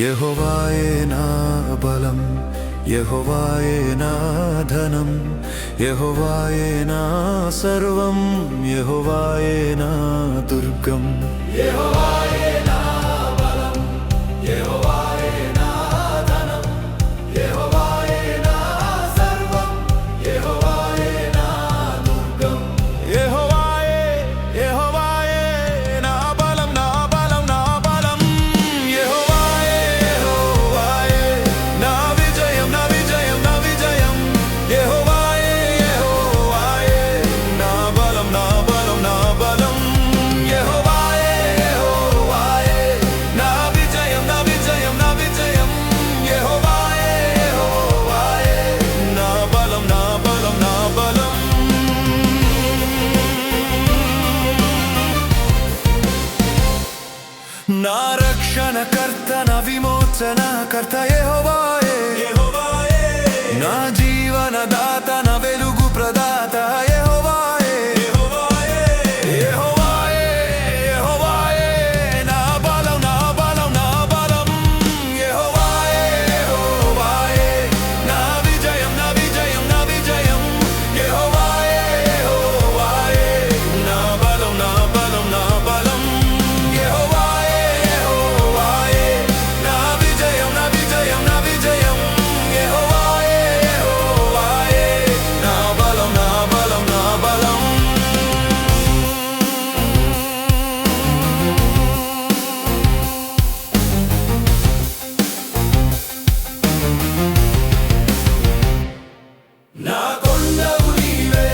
యెహోవాయే నా బలం, యెహోవాయే నా ధనం, యెహోవాయే నా సర్వం, యెహోవాయే నా దుర్గం. యెహోవాయే నా బలం, యెహోవాయే నా ధనం, యెహోవాయే నా సర్వం, యెహోవాయే నా దుర్గం. యెహోవాయే యెహోవాయే నా బలం, నా బలం, నా బలం. యెహోవాయే యెహోవాయే నా విజయం, నా విజయం, నా విజయం. యెహోవాయే యెహోవాయే నా బలం, నా బలం, నా బలం. యెహోవాయే యెహోవాయే నా విజయం, నా విజయం, నా విజయం. యెహోవాయే యెహోవాయే నా బలం, నా బలం, నా బలం. నా రక్షణకర్త, నా విమోచనకర్త యెహోవాయే, యెహోవాయే. నా జీవనదాత, నా వెలుగు ప్రదాత యెహోవాయే, యెహోవాయే. యెహోవాయే యెహోవాయే నా బలం, నా బలం, నా బలం. యెహోవాయే యెహోవాయే నా విజయం, నా విజయం, నా విజయం. యెహోవాయే యెహోవాయే నా బలం, నా బలం, నా బలం. యెహోవాయే యెహోవాయే నా విజయం, నా విజయం, నా విజయం. యెహోవాయే యెహోవాయే నా బలం, నా బలం, నా బలం. నా కొండవు నీవే,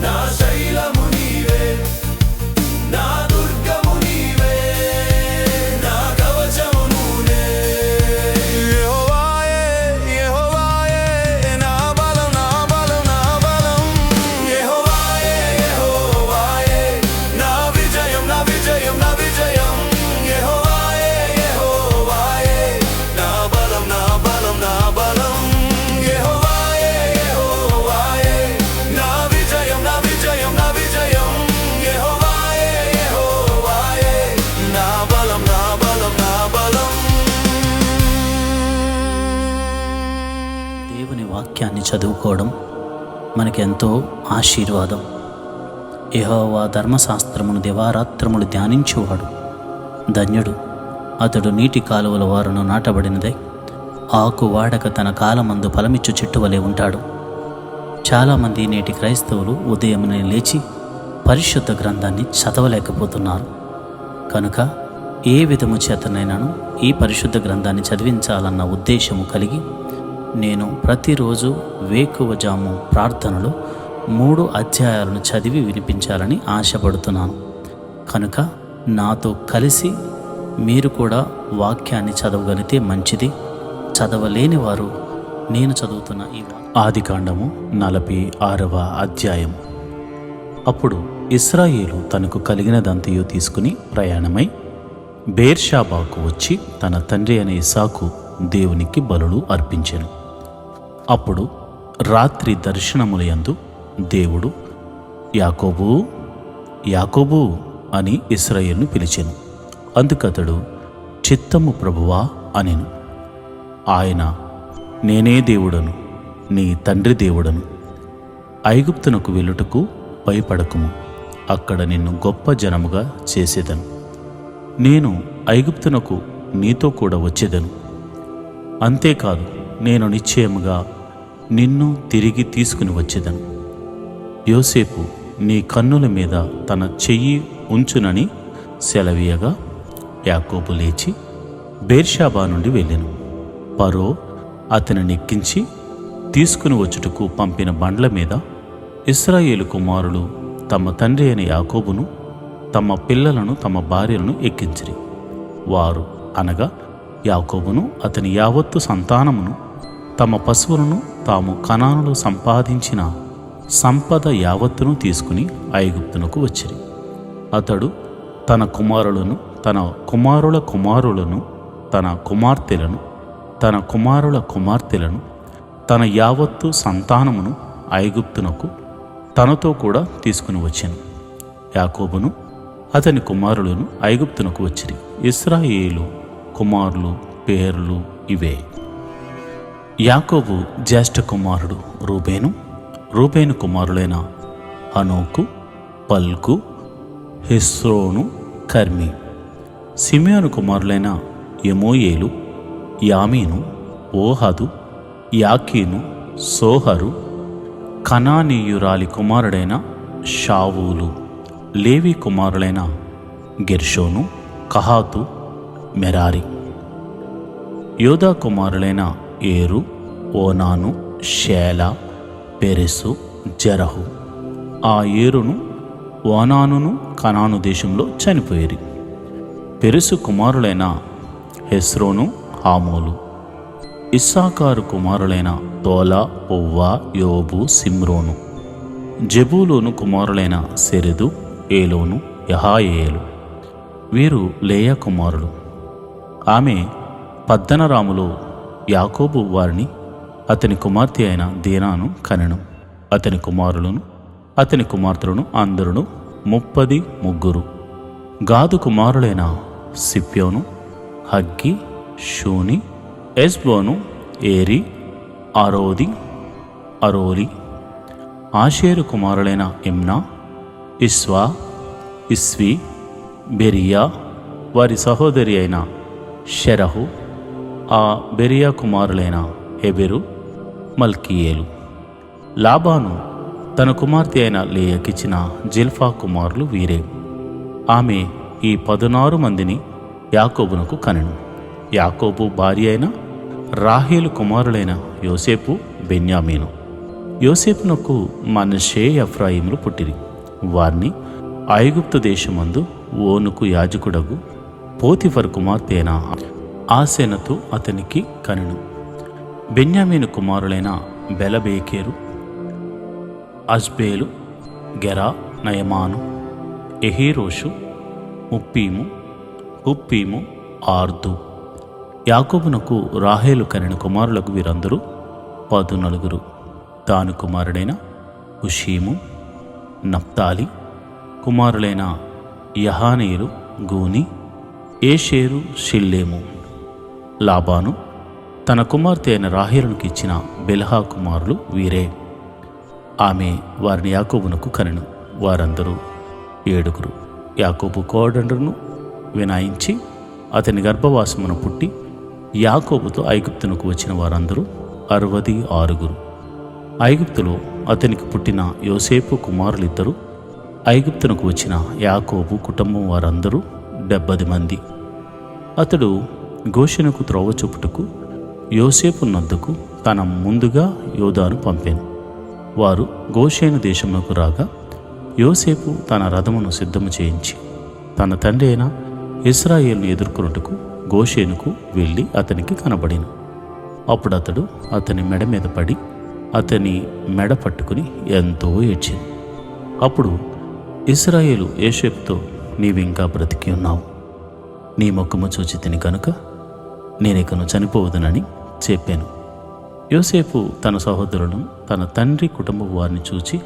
నా శైలము నీవే, నా దుర్గము నీవే, నా కవచము నువ్వే. యెహోవాయే యెహోవాయే నా బలం, నా బలం, నా బలం. యెహోవాయే యెహోవాయే నా విజయం, నా విజయం, నా విజయం. యెహోవాయే యెహోవాయే నా బలం, నా బలం, నా బలం. యెహోవాయే యెహోవాయే నా విజయం, నా విజయం, నా విజయం. యెహోవాయే యెహోవాయే నా బలం, నా బలం, నా బలం. దేవుని వాక్యాన్ని చదువుకోవడం మనకెంతో ఆశీర్వాదం. యెహోవా ధర్మశాస్త్రమును దివారాత్రములు ధ్యానించువాడు ధన్యుడు. అతడు నీటి కాలువల వారును నాటబడినదై ఆకు వాడక తన కాలమందు ఫలమిచ్చు చెట్టు వలె ఉంటాడు. చాలామంది నేటి క్రైస్తవులు ఉదయమునే లేచి పరిశుద్ధ గ్రంథాన్ని చదవలేకపోతున్నారు. కనుక ఏ విధము చేతనైనాను ఈ పరిశుద్ధ గ్రంథాన్ని చదివించాలన్న ఉద్దేశము కలిగి నేను ప్రతిరోజు వేకువజాము ప్రార్థనలో 3 అధ్యాయాలను చదివి వినిపించాలని ఆశపడుతున్నాను. కనుక నాతో కలిసి మీరు కూడా వాక్యాన్ని చదవగలిగితే మంచిది. చదవలేని వారు నేను చదువుతున్న ఈ ఆదికాండము 46వ అధ్యాయం. అప్పుడు ఇశ్రాయేలు తనకు కలిగినదంతయు తీసుకుని ప్రయాణమై బేర్షాబాకు వచ్చి తన తండ్రి అయిన ఇస్సాకు దేవునికి బలులు అర్పించెను. అప్పుడు రాత్రి దర్శనములయందు దేవుడు యాకోబూ యాకోబూ అని ఇశ్రాయేలును పిలిచెను. అందుకతడు చిత్తము ప్రభువా అనెను. ఆయన నేనే దేవుడను, నీ తండ్రి దేవుడను. ఐగుప్తునకు వెళ్ళుటకు భయపడకుము, అక్కడ నిన్ను గొప్ప జనముగా చేసేదను. నేను ఐగుప్తునకు నీతో కూడా వచ్చేదను. అంతేకాదు, నేను నిశ్చయముగా నిన్ను తిరిగి తీసుకుని వచ్చేదను. యోసేపు నీ కన్నుల మీద తన చెయ్యి ఉంచునని సెలవీయగా యాకోబు లేచి బేర్షాబా నుండి వెళ్ళెను. ఫరో అతనిని ఎక్కించి తీసుకుని వచ్చుటకు పంపిన బండ్ల మీద ఇశ్రాయేలు కుమారులు తమ తండ్రి అయిన యాకోబును, తమ పిల్లలను, తమ భార్యలను ఎక్కించిరి. వారు అనగా యాకోబును, అతని యావత్తు సంతానమును, తమ పశువులను, తాము కనానులో సంపాదించిన సంపద యావత్తును తీసుకుని ఐగుప్తునకు వచ్చిరి. అతడు తన కుమారులను, తన కుమారుల కుమారులను, తన కుమార్తెలను, తన కుమారుల కుమార్తెలను, తన యావత్తు సంతానమును ఐగుప్తునకు తనతో కూడా తీసుకుని వచ్చాను. యాకోబును అతని కుమారులను ఐగుప్తునకు వచ్చిరి. ఇశ్రాయేలు కుమారులు పేర్లు ఇవే. యాకోబు జ్యేష్ఠ కుమారుడు రూబేను. రూబేను కుమారులైన హనోకు, పల్కు, హెస్రోను, కర్మి. సిమియోను కుమారులైన యెమూయేలు, యామీను, ఓహదు, యాకీను, సోహరు. కనానీయురాలి కుమారుడైన షావూలు. లేవి కుమారులైన గెర్షోను, కహాతు, మెరారి. యోదా కుమారులైన ఏరు, ఓనాను, షేలా, పెరెసు, జరహు. ఆ ఏరును ఓనానును కనాను దేశంలో చనిపోయేరి. పెరెసు కుమారులైన హెస్రోను, హామోలు. ఇస్సాకారు కుమారులైన తోలా, పువ్వా, యోబు, సిమ్రోను. జెబూలూను కుమారులైన సెరెదు, ఏలోను, యహాయేలు. వీరు లేయా కుమారులు. ఆమె పద్దనరాములో యాకోబు వారిని అతని కుమార్తె అయిన దీనాను కనెను. అతని కుమారులను అతని కుమార్తెలను అందరును 33. గాదు కుమారులైన సిప్యోను, హగ్గి, షూని, ఎస్బోను, ఏరి, అరోలి. Asher కుమారులైన Imnah, ఇస్వా, ఇస్వి, Beriah. వారి సహోదరి అయిన షెరహు. ఆ బెరియా కుమారులైన హెబెరు, మల్కీయేలు. లాబాను తన కుమార్తె అయిన లేయకిచ్చిన జిల్ఫా కుమారులు వీరే. ఆమె ఈ 16 మందిని యాకోబునకు కనెను. యాకోబు భార్య అయిన రాహేలు కుమారులైన యోసేపు, బెన్యామీను. యోసేపునకు మనష్షే, ఎఫ్రాయిములు పుట్టిరి. వారిని ఐగుప్తు దేశమందు ఓనుకు యాజకుడగు పోతిఫర్ కుమార్తె అయిన ఆసెనతు అతనికి కనెను. బెన్యామీను కుమారులైన బెలబేకెరు, అజ్బేలు, గెరా, నయమాను, ఎహీరోషు, హుప్పీము, ఆర్దు. యాకోబునకు రాహేలు కనెను కుమారులకు వీరందరూ 14. దాను కుమారుడైన హుషీము, నప్తాలి. కుమారులైన యహానేలు, గూని, ఏషేరు, షిల్లేము. లాబాను తన కుమార్తె అయిన రాహేలునికి ఇచ్చిన బెలహా కుమారులు వీరే. ఆమె వారిని యాకోబునకు కనెను. వారందరూ 7. యాకోబు కోడండ్రును వినాయించి అతని గర్భవాసమున పుట్టి యాకోబుతో ఐగుప్తునకు వచ్చిన వారందరూ 66. ఐగుప్తులో అతనికి పుట్టిన యోసేపు కుమారులిద్దరూ ఐగుప్తునకు వచ్చిన యాకోబు కుటుంబం వారందరూ 70 మంది. అతడు గోషెనుకు త్రోవ చూపుటకు యోసేపు నద్దకు తన ముందుగా యోదాను పంపాను. వారు గోషేను దేశమునకు రాగా యోసేపు తన రథమును సిద్ధము చేయించి తన తండ్రి అయిన ఇశ్రాయేలును ఎదుర్కొనుటకు గోషేనుకు వెళ్ళి అతనికి కనబడిను. అప్పుడు అతడు అతని మెడ మీద పడి అతని మెడ పట్టుకుని ఎంతో ఏడ్చింది. అప్పుడు ఇశ్రాయేలు యోసేపుతో, నీవింకా బ్రతికి ఉన్నావు, నీ ముఖము చూచి తిని కనుక నేనికను చనిపోవదునని చెప్పాను. యోసేపు తన సహోదరులను తన తండ్రి కుటుంబ వారిని చూచి,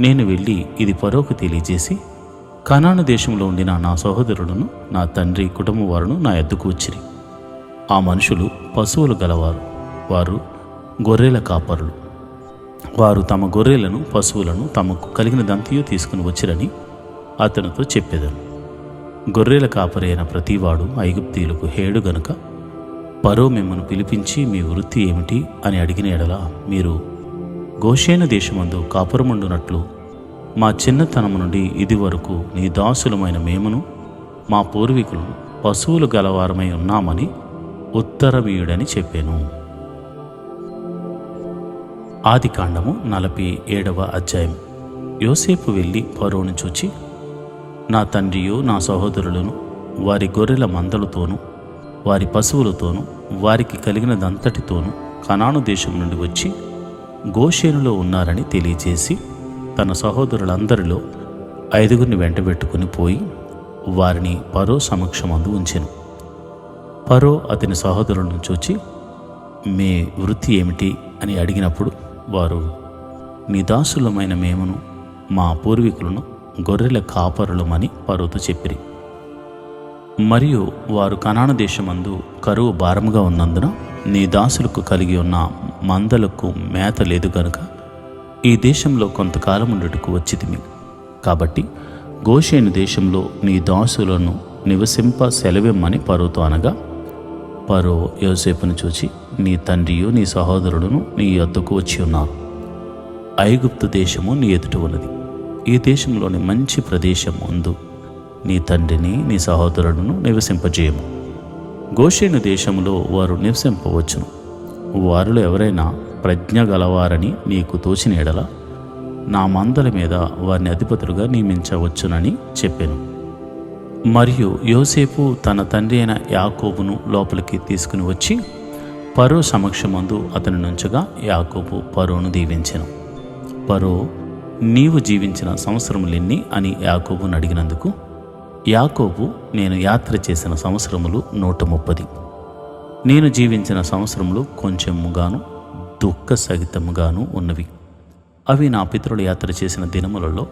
నేను వెళ్ళి ఇది ఫరోకు తెలియజేసి కనాను దేశంలో ఉండిన నా సహోదరులను నా తండ్రి కుటుంబ వారును నా ఎద్దుకు వచ్చిరి. ఆ మనుషులు పశువులు గలవారు, వారు గొర్రెల కాపరులు. వారు తమ గొర్రెలను పశువులను తమకు కలిగినదంతయు తీసుకుని వచ్చిరని అతనితో చెప్పెదను. గొర్రెల కాపరి అయిన ప్రతివాడు ఐగుప్తీయులకు హేడు గనుక ఫరో మిమ్మను పిలిపించి మీ వృత్తి ఏమిటి అని అడిగిన ఎడల మీరు గోషేను దేశమందు కాపురముండునట్లు మా చిన్నతనము నుండి ఇది వరకు నీ దాసులమైన మేమును మా పూర్వీకులు పశువులు గలవారమై ఉన్నామని ఉత్తరమీయుడని చెప్పాను. ఆదికాండము 47వ అధ్యాయం. యోసేపు వెళ్ళి ఫరోను చూచి, నా తండ్రియు నా సహోదరులను వారి గొర్రెల మందలతోనూ వారి పశువులతోనూ వారికి కలిగినదంతటితోనూ కనాను దేశం నుండి వచ్చి గోషేనులో ఉన్నారని తెలియజేసి తన సహోదరులందరిలో 5 వెంటబెట్టుకుని పోయి వారిని ఫరో సమక్షమందు ఉంచెను. ఫరో అతని సహోదరులను చూచి, మీ వృత్తి ఏమిటి అని అడిగినప్పుడు వారు, నీ దాసులమైన మేమును మా పూర్వీకులను గొర్రెల కాపరులమని ఫరోతో చెప్పిరి. మరియు వారు కనాను దేశమందు కరువు భారముగా ఉన్నందున నీ దాసులకు కలిగి ఉన్న మందలకు మేత లేదు గనుక ఈ దేశంలో కొంతకాలం ఉండుటకు వచ్చితిమి. కాబట్టి గోషేను దేశంలో నీ దాసులను నివసింప సెలవిమ్మని ఫరోతో అనగా, ఫరో యోసేపును చూచి, నీ తండ్రియు నీ సహోదరుడును నీ యొద్దకు వచ్చి ఉన్నారు. ఐగుప్తు దేశము నీ ఎదుట ఉన్నది. ఈ దేశంలోని మంచి ప్రదేశం ముందు నీ తండ్రిని నీ సహోదరుడును నివసింపజేయము. గోషేను దేశంలో వారు నివసింపవచ్చును. వారిలో ఎవరైనా ప్రజ్ఞ గలవారని నీకు తోచిన ఎడల నా మందల మీద వారిని అధిపతులుగా నియమించవచ్చునని చెప్పాను. మరియు యోసేపు తన తండ్రి అయిన యాకోబును లోపలికి తీసుకుని వచ్చి ఫరో సమక్షమందు అతని నుంచగా యాకోబు ఫరోను దీవించెను. ఫరో, నీవు జీవించిన సంవత్సరములెన్ని అని యాకోబును అడిగినందుకు యాకోబు, నేను యాత్ర చేసిన సంవత్సరములు 130. నేను జీవించిన సంవత్సరములు కొంచెముగాను దుఃఖ సహితముగాను ఉన్నవి. అవి నా పితరులు యాత్ర చేసిన దినములలో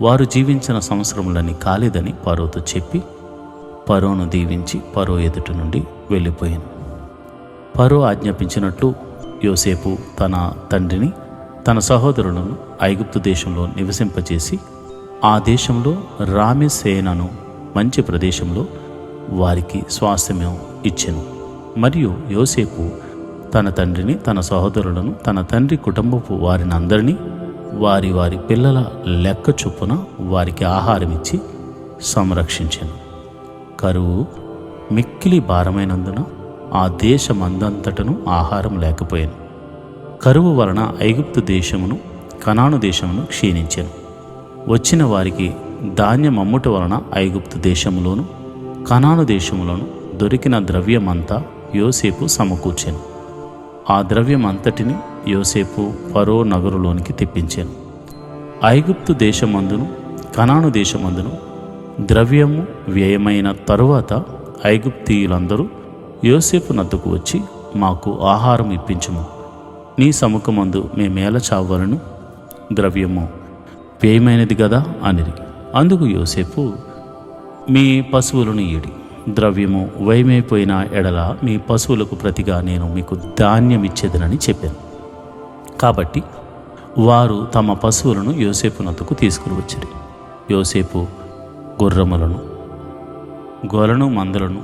వారు జీవించిన సంవత్సరములని కాలేదని ఫరోతో చెప్పి ఫరోను దీవించి ఫరో ఎదుట నుండి వెళ్ళిపోయాను. ఫరో ఆజ్ఞాపించినట్లు యోసేపు తన తండ్రిని తన సహోదరులను ఐగుప్తు దేశంలో నివసింపచేసి ఆ దేశంలో రామెసేనను మంచి ప్రదేశంలో వారికి స్వాస్థ్యము ఇచ్చెను. మరియు యోసేపు తన తండ్రిని తన సహోదరులను తన తండ్రి కుటుంబపు వారిని అందరినీ వారి వారి పిల్లల లెక్క చొప్పున వారికి ఆహారం ఇచ్చి సంరక్షించెను. కరువు మిక్కిలి భారమైనందున ఆ దేశమందంతటను ఆహారం లేకపోయాను. కరువు వలన ఐగుప్తు దేశమును కనాను దేశమును క్షీణించెను. వచ్చిన వారికి ధాన్యం అమ్ముట వలన ఐగుప్తు దేశములోను కనాను దేశములోను దొరికిన ద్రవ్యమంతా యోసేపు సమకూర్చెను. ఆ ద్రవ్యమంతటిని యోసేపు ఫరో నగరులోనికి తెప్పించాను. ఐగుప్తు దేశమందును కనాను దేశమందును ద్రవ్యము వ్యయమైన తరువాత ఐగుప్తీయులందరూ యోసేపు నద్దకు వచ్చి, మాకు ఆహారం ఇప్పించుము, నీ సముఖమందు మేమేల చావలను, ద్రవ్యము వ్యయమైనది గదా అనిరి. అందుకు యోసేపు, మీ పశువులను ఈడి, ద్రవ్యము వ్యయమైపోయిన ఎడల మీ పశువులకు ప్రతిగా నేను మీకు ధాన్యం ఇచ్చేదనని చెప్పాను. కాబట్టి వారు తమ పశువులను యోసేపు నద్దకు తీసుకుని వచ్చారు. యోసేపు గుర్రములను, గొలను, మందలను,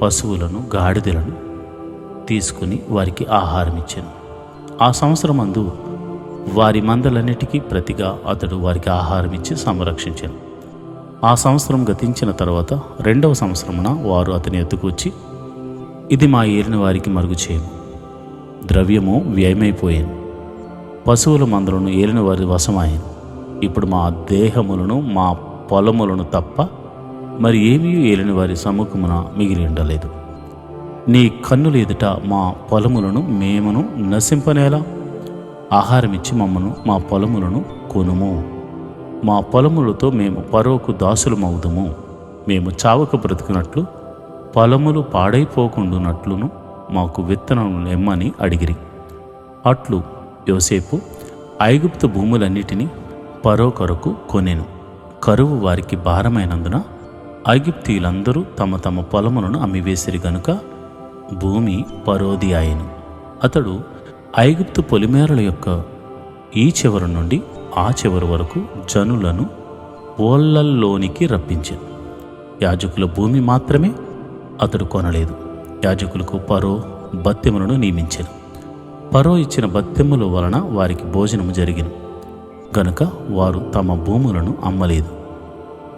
పశువులను, గాడిదలను తీసుకుని వారికి ఆహారం ఇచ్చాను. ఆ సంవత్సరమందు వారి మందలన్నిటికీ ప్రతిగా అతడు వారికి ఆహారం ఇచ్చి సంరక్షించాను. ఆ సంవత్సరం గతించిన తర్వాత 2వ సంవత్సరమున వారు అతని ఎద్దుకు వచ్చి, ఇది మా ఏలిన వారికి మరుగు చేయము, ద్రవ్యము వ్యయమైపోయాను, పశువుల మందలను ఏలిన వారి వశమాయను. ఇప్పుడు మా దేహములను మా పొలములను తప్ప మరి ఏమీ ఏలిన వారి సముఖమున మిగిలి ఉండలేదు. నీ కన్నుల ఎదుట మా పొలములను మేమును నశింపనేలా? ఆహారమిచ్చి మమ్మను మా పొలములను కొనుము, మా పొలములతో మేము ఫరోకు దాసులమవుదుము, మేము చావక బ్రతుకున్నట్లు పొలములు పాడైపోకుండానట్లును మాకు విత్తనములు ఇమ్మని అడిగిరి. అట్లు యోసేపు ఐగుప్తు భూములన్నిటినీ ఫరో కొరకు కొనెను. కరువు వారికి భారమైనందున ఐగుప్తీయులందరూ తమ తమ పొలములను అమ్మివేసిరి గనుక భూమి ఫరోది ఆయెను. అతడు ఐగుప్తు పొలిమేరల యొక్క ఈ చివరి నుండి ఆ చివరి వరకు జనులను ఓళ్ళల్లోనికి రప్పించాను. యాజకుల భూమి మాత్రమే అతడు కొనలేదు. యాజకులకు ఫరో బత్తెములను నియమించాను. ఫరో ఇచ్చిన బత్తెముల వలన వారికి భోజనము జరిగిను గనుక వారు తమ భూములను అమ్మలేదు.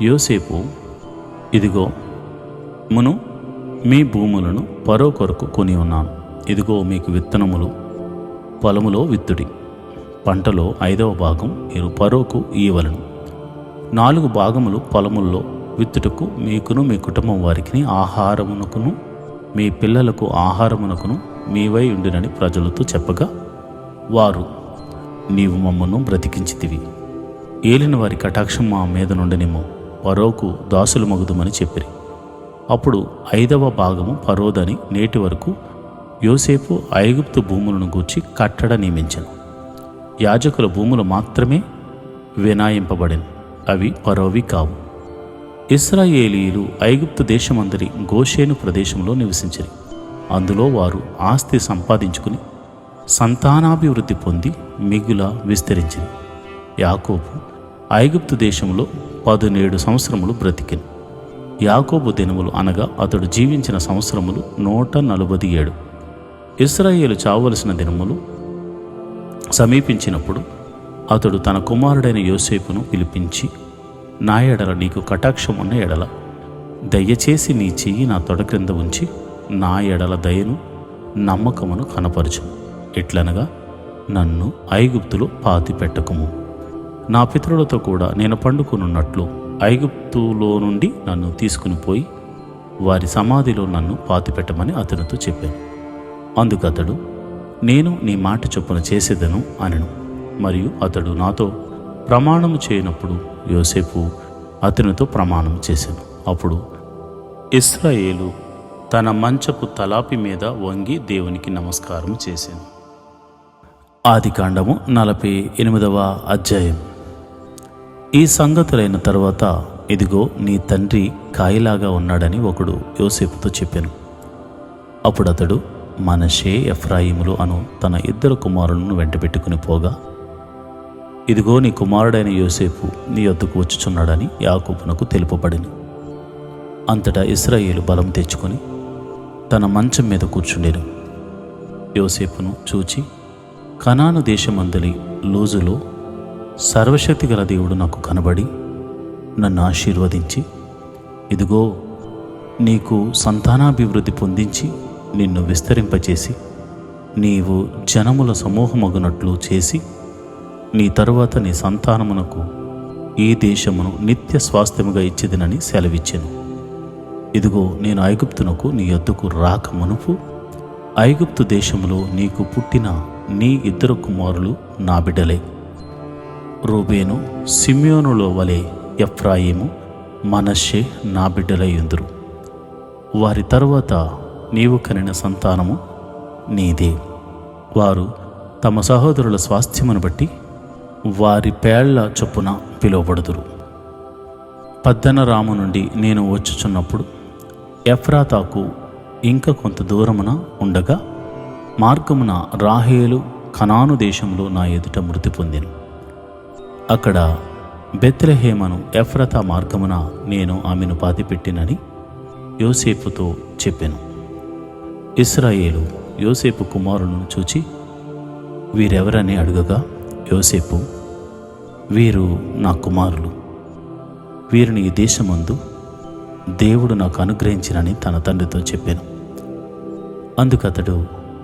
యోసేపు, ఇదిగో మును మీ భూములను ఫరో కొరకు కొని ఉన్నాను. ఇదిగో మీకు విత్తనములు, పొలములో విత్తుడి. పంటలో 5వ భాగం మీరు ఫరోకు ఇయ్యవలెను. 4 భాగములు పొలముల్లో విత్తుటకు మీకును మీ కుటుంబం వారికి ఆహారమునకును మీ పిల్లలకు ఆహారమునకును మీవై ఉండినని ప్రజలతో చెప్పగా, వారు, నీవు మమ్మను బ్రతికించితివి, ఏలిన వారి కటాక్షం మా మీద నుండనేమో, ఫరోకు దాసులు మగుదుమని చెప్పిరి. అప్పుడు 5వ భాగము ఫరోదని నేటి వరకు యోసేపు ఐగుప్తు భూములను గూర్చి కట్టడ నియమించెను. యాజకుల భూములు మాత్రమే వినాయింపబడెను, అవి ఫరోవి కావు. ఇశ్రాయేలీయులు ఐగుప్తు దేశమందరి గోషేను ప్రదేశంలో నివసించిరి. అందులో వారు ఆస్తి సంపాదించుకుని సంతానాభివృద్ధి పొంది మిగుల విస్తరించింది. యాకోబు ఐగుప్తు దేశంలో 17 సంవత్సరములు బ్రతికెను. యాకోబు దినములు అనగా అతడు జీవించిన సంవత్సరములు 147. ఇశ్రాయేలు చావలసిన దినములు సమీపించినప్పుడు అతడు తన కుమారుడైన యోసేపును పిలిపించి, నా ఎడల నీకు కటాక్షం ఉన్న ఎడల దయచేసి నీ చెయ్యి నా తొడ క్రింద ఉంచి నా ఎడల దయను నమ్మకమును కనపరచు. ఎట్లనగా నన్ను ఐగుప్తులో పాతి పెట్టకము. నా పితరులతో కూడా నేను పండుకొనున్నట్లు ఐగుప్తులో నుండి నన్ను తీసుకుని పోయి వారి సమాధిలో నన్ను పాతిపెట్టమని అతనితో చెప్పాను. అందుకు అతడు, నేను నీ మాట చొప్పున చేసేదను అనెను. మరియు అతడు నాతో ప్రమాణము చేయనప్పుడు యోసేపు అతనితో ప్రమాణం చేశాను. అప్పుడు ఇశ్రాయేలు తన మంచపు తలాపి మీద వంగి దేవునికి నమస్కారం చేశాను. ఆదికాండము 48వ అధ్యాయం. ఈ సంగతులైన తరువాత, ఇదిగో నీ తండ్రి కాయిలాగా ఉన్నాడని ఒకడు యోసేపుతో చెప్పాను. అప్పుడు అతడు మనష్షే, ఎఫ్రాయిములు అను తన 2 కుమారులను వెంటబెట్టుకుని పోగా, ఇదిగో నీ కుమారుడైన యోసేపు నీ వద్దకు వచ్చుచున్నాడని యాకోబునకు తెలుపబడింది. అంతటా ఇశ్రాయేలు బలం తెచ్చుకొని తన మంచం మీద కూర్చుండెను. యోసేపును చూచి, కనాను దేశమందలి లూజులో సర్వశక్తి గల దేవుడు నాకు కనబడి నన్ను ఆశీర్వదించి, ఇదిగో నీకు సంతానాభివృద్ధి పొందించి నిన్ను విస్తరింపచేసి నీవు జనముల సమూహమగునట్లు చేసి నీ తరువాత నీ సంతానమునకు ఈ దేశమును నిత్య స్వాస్థ్యముగా ఇచ్చేదనని సెలవిచ్చాను. ఇదిగో నేను ఐగుప్తునకు నీ యొద్దకు రాక మునుపు ఐగుప్తు దేశములో నీకు పుట్టిన నీ 2 కుమారులు నా బిడ్డలే. రూబేను, సిమ్యోనులో వలె ఎఫ్రాయిము, మనష్షే నా బిడ్డలయ్యుందురు. వారి తరువాత నీవు కనిన సంతానము నీదే. వారు తమ సహోదరుల స్వాస్థ్యమును బట్టి వారి పేళ్ల చొప్పున పిలువబడుదురు. పద్దనరాము నుండి నేను వచ్చుచున్నప్పుడు ఎఫ్రాతాకు ఇంకా కొంత దూరమున ఉండగా మార్గమున రాహేలు కనాను దేశంలో నా ఎదుట మృతి పొందెను. అక్కడ బెత్లెహేమను ఎఫ్రతా మార్గమున నేను ఆమెను పాతిపెట్టినని యోసేపుతో చెప్పాను. ఇశ్రాయేలు యోసేపు కుమారులను చూచి, వీరెవరని అడుగగా యోసేపు, వీరు నా కుమారులు, వీరిని ఈ దేశమందు దేవుడు నాకు అనుగ్రహించినని తన తండ్రితో చెప్పాను. అందుకతడు,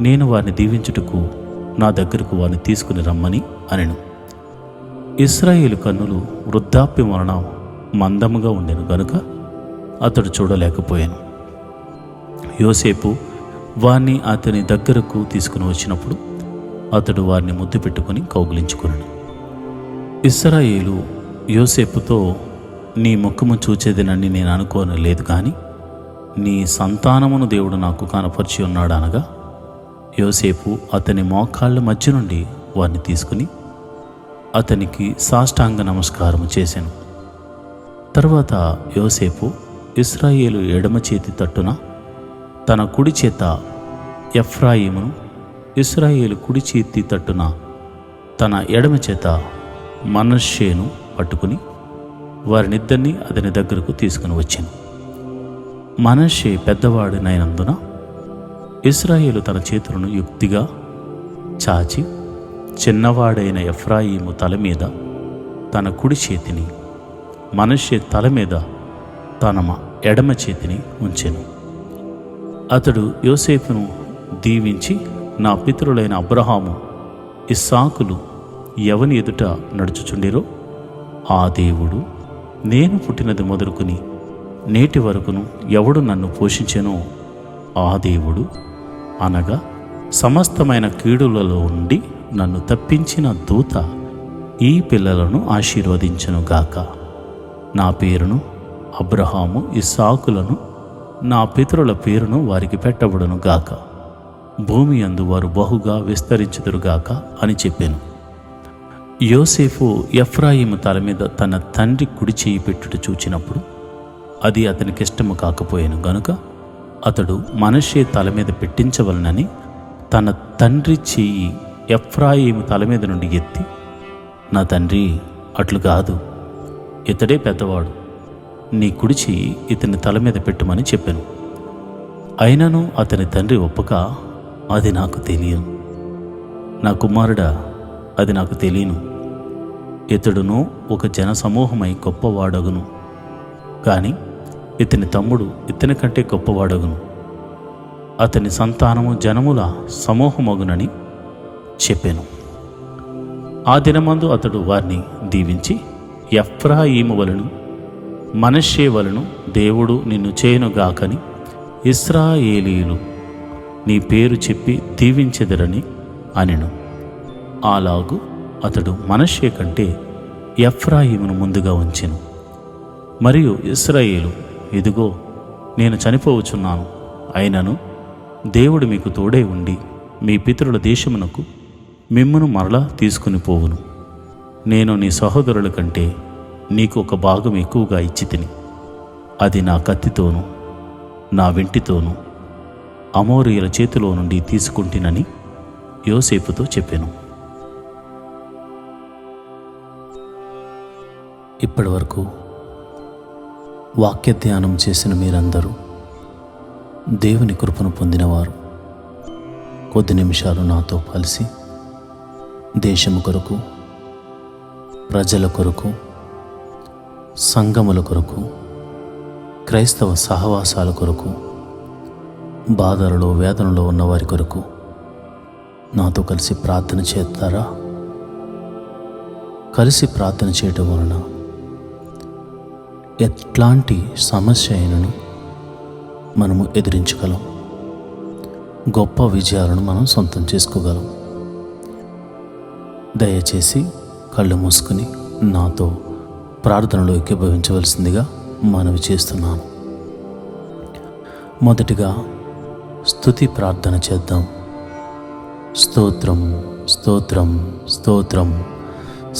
నేను వారిని దీవించుటకు నా దగ్గరకు వారిని తీసుకుని రమ్మని అనెను. ఇశ్రాయేలు కన్నులు వృద్ధాప్యం వలన మందముగా ఉండెను గనుక అతడు చూడలేకపోయాను. యోసేపు వారిని అతని దగ్గరకు తీసుకుని వచ్చినప్పుడు అతడు వారిని ముద్దు పెట్టుకుని కౌగిలించుకున్నాడు. ఇశ్రాయేలు యోసేపుతో, నీ ముఖము చూచేదినని నేను అనుకోనలేదు, కానీ నీ సంతానమును దేవుడు నాకు కనపరిచి ఉన్నాడు అనగా, యోసేపు అతని మోకాళ్ళ మధ్య నుండి వారిని తీసుకుని అతనికి సాష్టాంగ నమస్కారము చేశాను. తరువాత యోసేపు ఇశ్రాయేలు ఎడమ చేతి తట్టున తన కుడి చేత ఎఫ్రాయిమును, ఇశ్రాయేలు కుడి చేతి తట్టున తన ఎడమ చేత మనష్షేను పట్టుకుని వారినిద్దరినీ అతని దగ్గరకు తీసుకుని వచ్చాను. మనష్షే పెద్దవాడినైనందున ఇశ్రాయేలు తన చేతులను యుక్తిగా చాచి చిన్నవాడైన ఎఫ్రాయిము తల మీద తన కుడి చేతిని, మనష్షే తల మీద తన ఎడమ చేతిని ఉంచెను. అతడు యోసేపును దీవించి, నా పితరులైన అబ్రహాము, ఇస్సాకులు ఎవని ఎదుట నడుచుచుండిరో ఆ దేవుడు, నేను పుట్టినది మొదలుకుని నేటి వరకును ఎవడు నన్ను పోషించెనో ఆ దేవుడు, అనగా సమస్తమైన కీడులలో ఉండి నన్ను తప్పించిన దూత ఈ పిల్లలను ఆశీర్వదించునుగాక. నా పేరును అబ్రహాము, ఇస్సాకులను, నా పితరుల పేరును వారికి పెట్టబడును గాక. భూమి యందు వారు బహుగా విస్తరించుదురుగాక అని చెప్పాను. యోసేపు ఎఫ్రాయిము తల మీద తన తండ్రి కుడి చేయి పెట్టుట చూచినప్పుడు అది అతనికిష్టము కాకపోయాను గనుక అతడు మనష్షే తల మీద పెట్టించవలనని తన తండ్రి చెయ్యి ఎఫ్రాయిము తల మీద నుండి ఎత్తి, నా తండ్రి, అట్లు కాదు, ఇతడే పెద్దవాడు, నీ కుడి చెయ్యి ఇతని తల మీద పెట్టుమని చెప్పాను. అయినను అతని తండ్రి ఒప్పక, అది నాకు తెలియను, నా కుమారుడా, అది నాకు తెలియను. ఇతడును ఒక జనసమూహమై గొప్పవాడగును, కానీ ఇతని తమ్ముడు ఇతని కంటే గొప్పవాడగును. అతని సంతానము జనముల సమూహమగునని చెప్పాను. ఆ దినమందు అతడు వారిని దీవించి, ఎఫ్రాయిము వలను మనష్షే వలను దేవుడు నిన్ను చేయునుగాకని ఇశ్రాయేలీయులు నీ పేరు చెప్పి దీవించెదరని అనెను. అలాగు అతడు మనష్షే కంటే ఎఫ్రాయిమును ముందుగా ఉంచెను. మరియు ఇశ్రాయేలు, ఇదిగో నేను చనిపోవచ్చున్నాను, అయినను దేవుడు మీకు తోడై ఉండి మీ పితరుల దేశమునకు మిమ్మును మరలా తీసుకుని పోవును. నేను నీ సహోదరుల కంటే నీకు ఒక భాగం ఎక్కువగా ఇచ్చి తిని, అది నా కత్తితోనూ నా వెంటితోనూ అమోరీయుల చేతిలో నుండి తీసుకుంటునని యోసేపుతో చెప్పాను. ఇప్పటి వరకు వాక్య ధ్యానం చేసిన మీరందరూ దేవుని కృపను పొందినవారు. కొద్ది నిమిషాలు నాతో కలిసి దేశము కొరకు, ప్రజల కొరకు, సంఘముల కొరకు, క్రైస్తవ సహవాసాల కొరకు, బాధలలో వేదనలో ఉన్నవారి కొరకు నాతో కలిసి ప్రార్థన చేస్తారా? కలిసి ప్రార్థన చేయటం వలన ఎట్లాంటి సమస్య అయినను మనము ఎదిరించగలం, గొప్ప విజయాలను మనం సొంతం చేసుకోగలం. దయచేసి కళ్ళు మూసుకుని నాతో ప్రార్థనలో ఏకీభవించవలసిందిగా మనవి చేస్తున్నాను. మొదటిగా స్తుతి ప్రార్థన చేద్దాం. స్తోత్రం, స్తోత్రం, స్తోత్రం,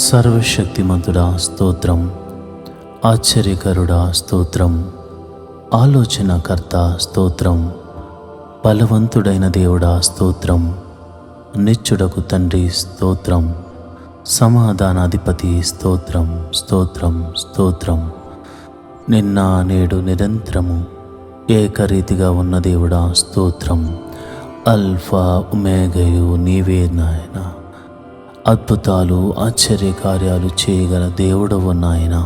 సర్వశక్తిమంతుడా స్తోత్రం, ఆశ్చర్యకరుడా స్తోత్రం, ఆలోచనకర్త స్తోత్రం, బలవంతుడైన దేవుడా స్తోత్రం, నిత్యుడకు తండ్రి స్తోత్రం, సమాధానాధిపతి స్తోత్రం, స్తోత్రం, స్తోత్రం, నిన్న నేడు నిరంతరము ఏకరీతిగా ఉన్న దేవుడా స్తోత్రం, అల్ఫా ఒమేగయు నీవే నాయన, అద్భుతాలు ఆశ్చర్యకార్యాలు చేయగల దేవుడవు నాయన,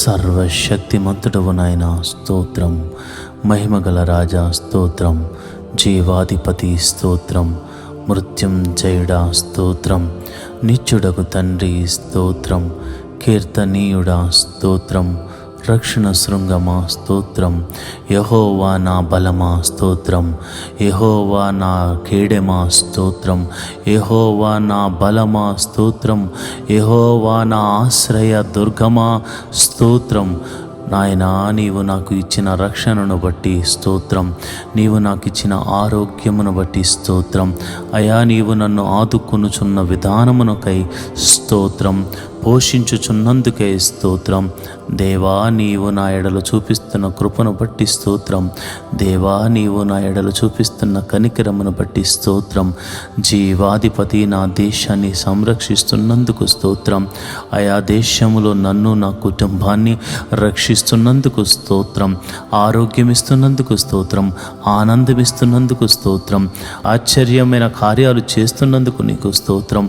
సర్వశక్తిమంతుడవు నాయన స్తోత్రం, మహిమగల రాజా స్తోత్రం, జీవాధిపతి స్తోత్రం, మృత్యుంజయుడా స్తోత్రం, నిత్యుడకు తండ్రి స్తోత్రం, కీర్తనీయుడా స్తోత్రం, రక్షణ శృంగమా స్తోత్రం, యెహోవా నా బలమా స్తోత్రం, యెహోవా నా కేడెమా స్తోత్రం, యెహోవా నా బలమా స్తోత్రం, యెహోవా నా ఆశ్రయ దుర్గమా స్తోత్రం. నాయనా, నీవు నాకు ఇచ్చిన రక్షణను బట్టి స్తోత్రం, నీవు నాకు ఇచ్చిన ఆరోగ్యమును బట్టి స్తోత్రం, అయా నీవు నన్ను ఆదుకొనుచున్న విధానమునకై స్తోత్రం, పోషించుచున్నందుకే స్తోత్రం. దేవా, నీవు నా ఎడలు చూపిస్తున్న కృపను బట్టి స్తోత్రం, దేవా నీవు నా ఎడలు చూపిస్తున్న కనికరమును బట్టి స్తోత్రం, జీవాధిపతి నా దేశాన్ని సంరక్షిస్తున్నందుకు స్తోత్రం, ఆయా దేశములో నన్ను నా కుటుంబాన్ని రక్షిస్తున్నందుకు స్తోత్రం, ఆరోగ్యమిస్తున్నందుకు స్తోత్రం, ఆనందమిస్తున్నందుకు స్తోత్రం, ఆశ్చర్యమైన కార్యాలు చేస్తున్నందుకు నీకు స్తోత్రం.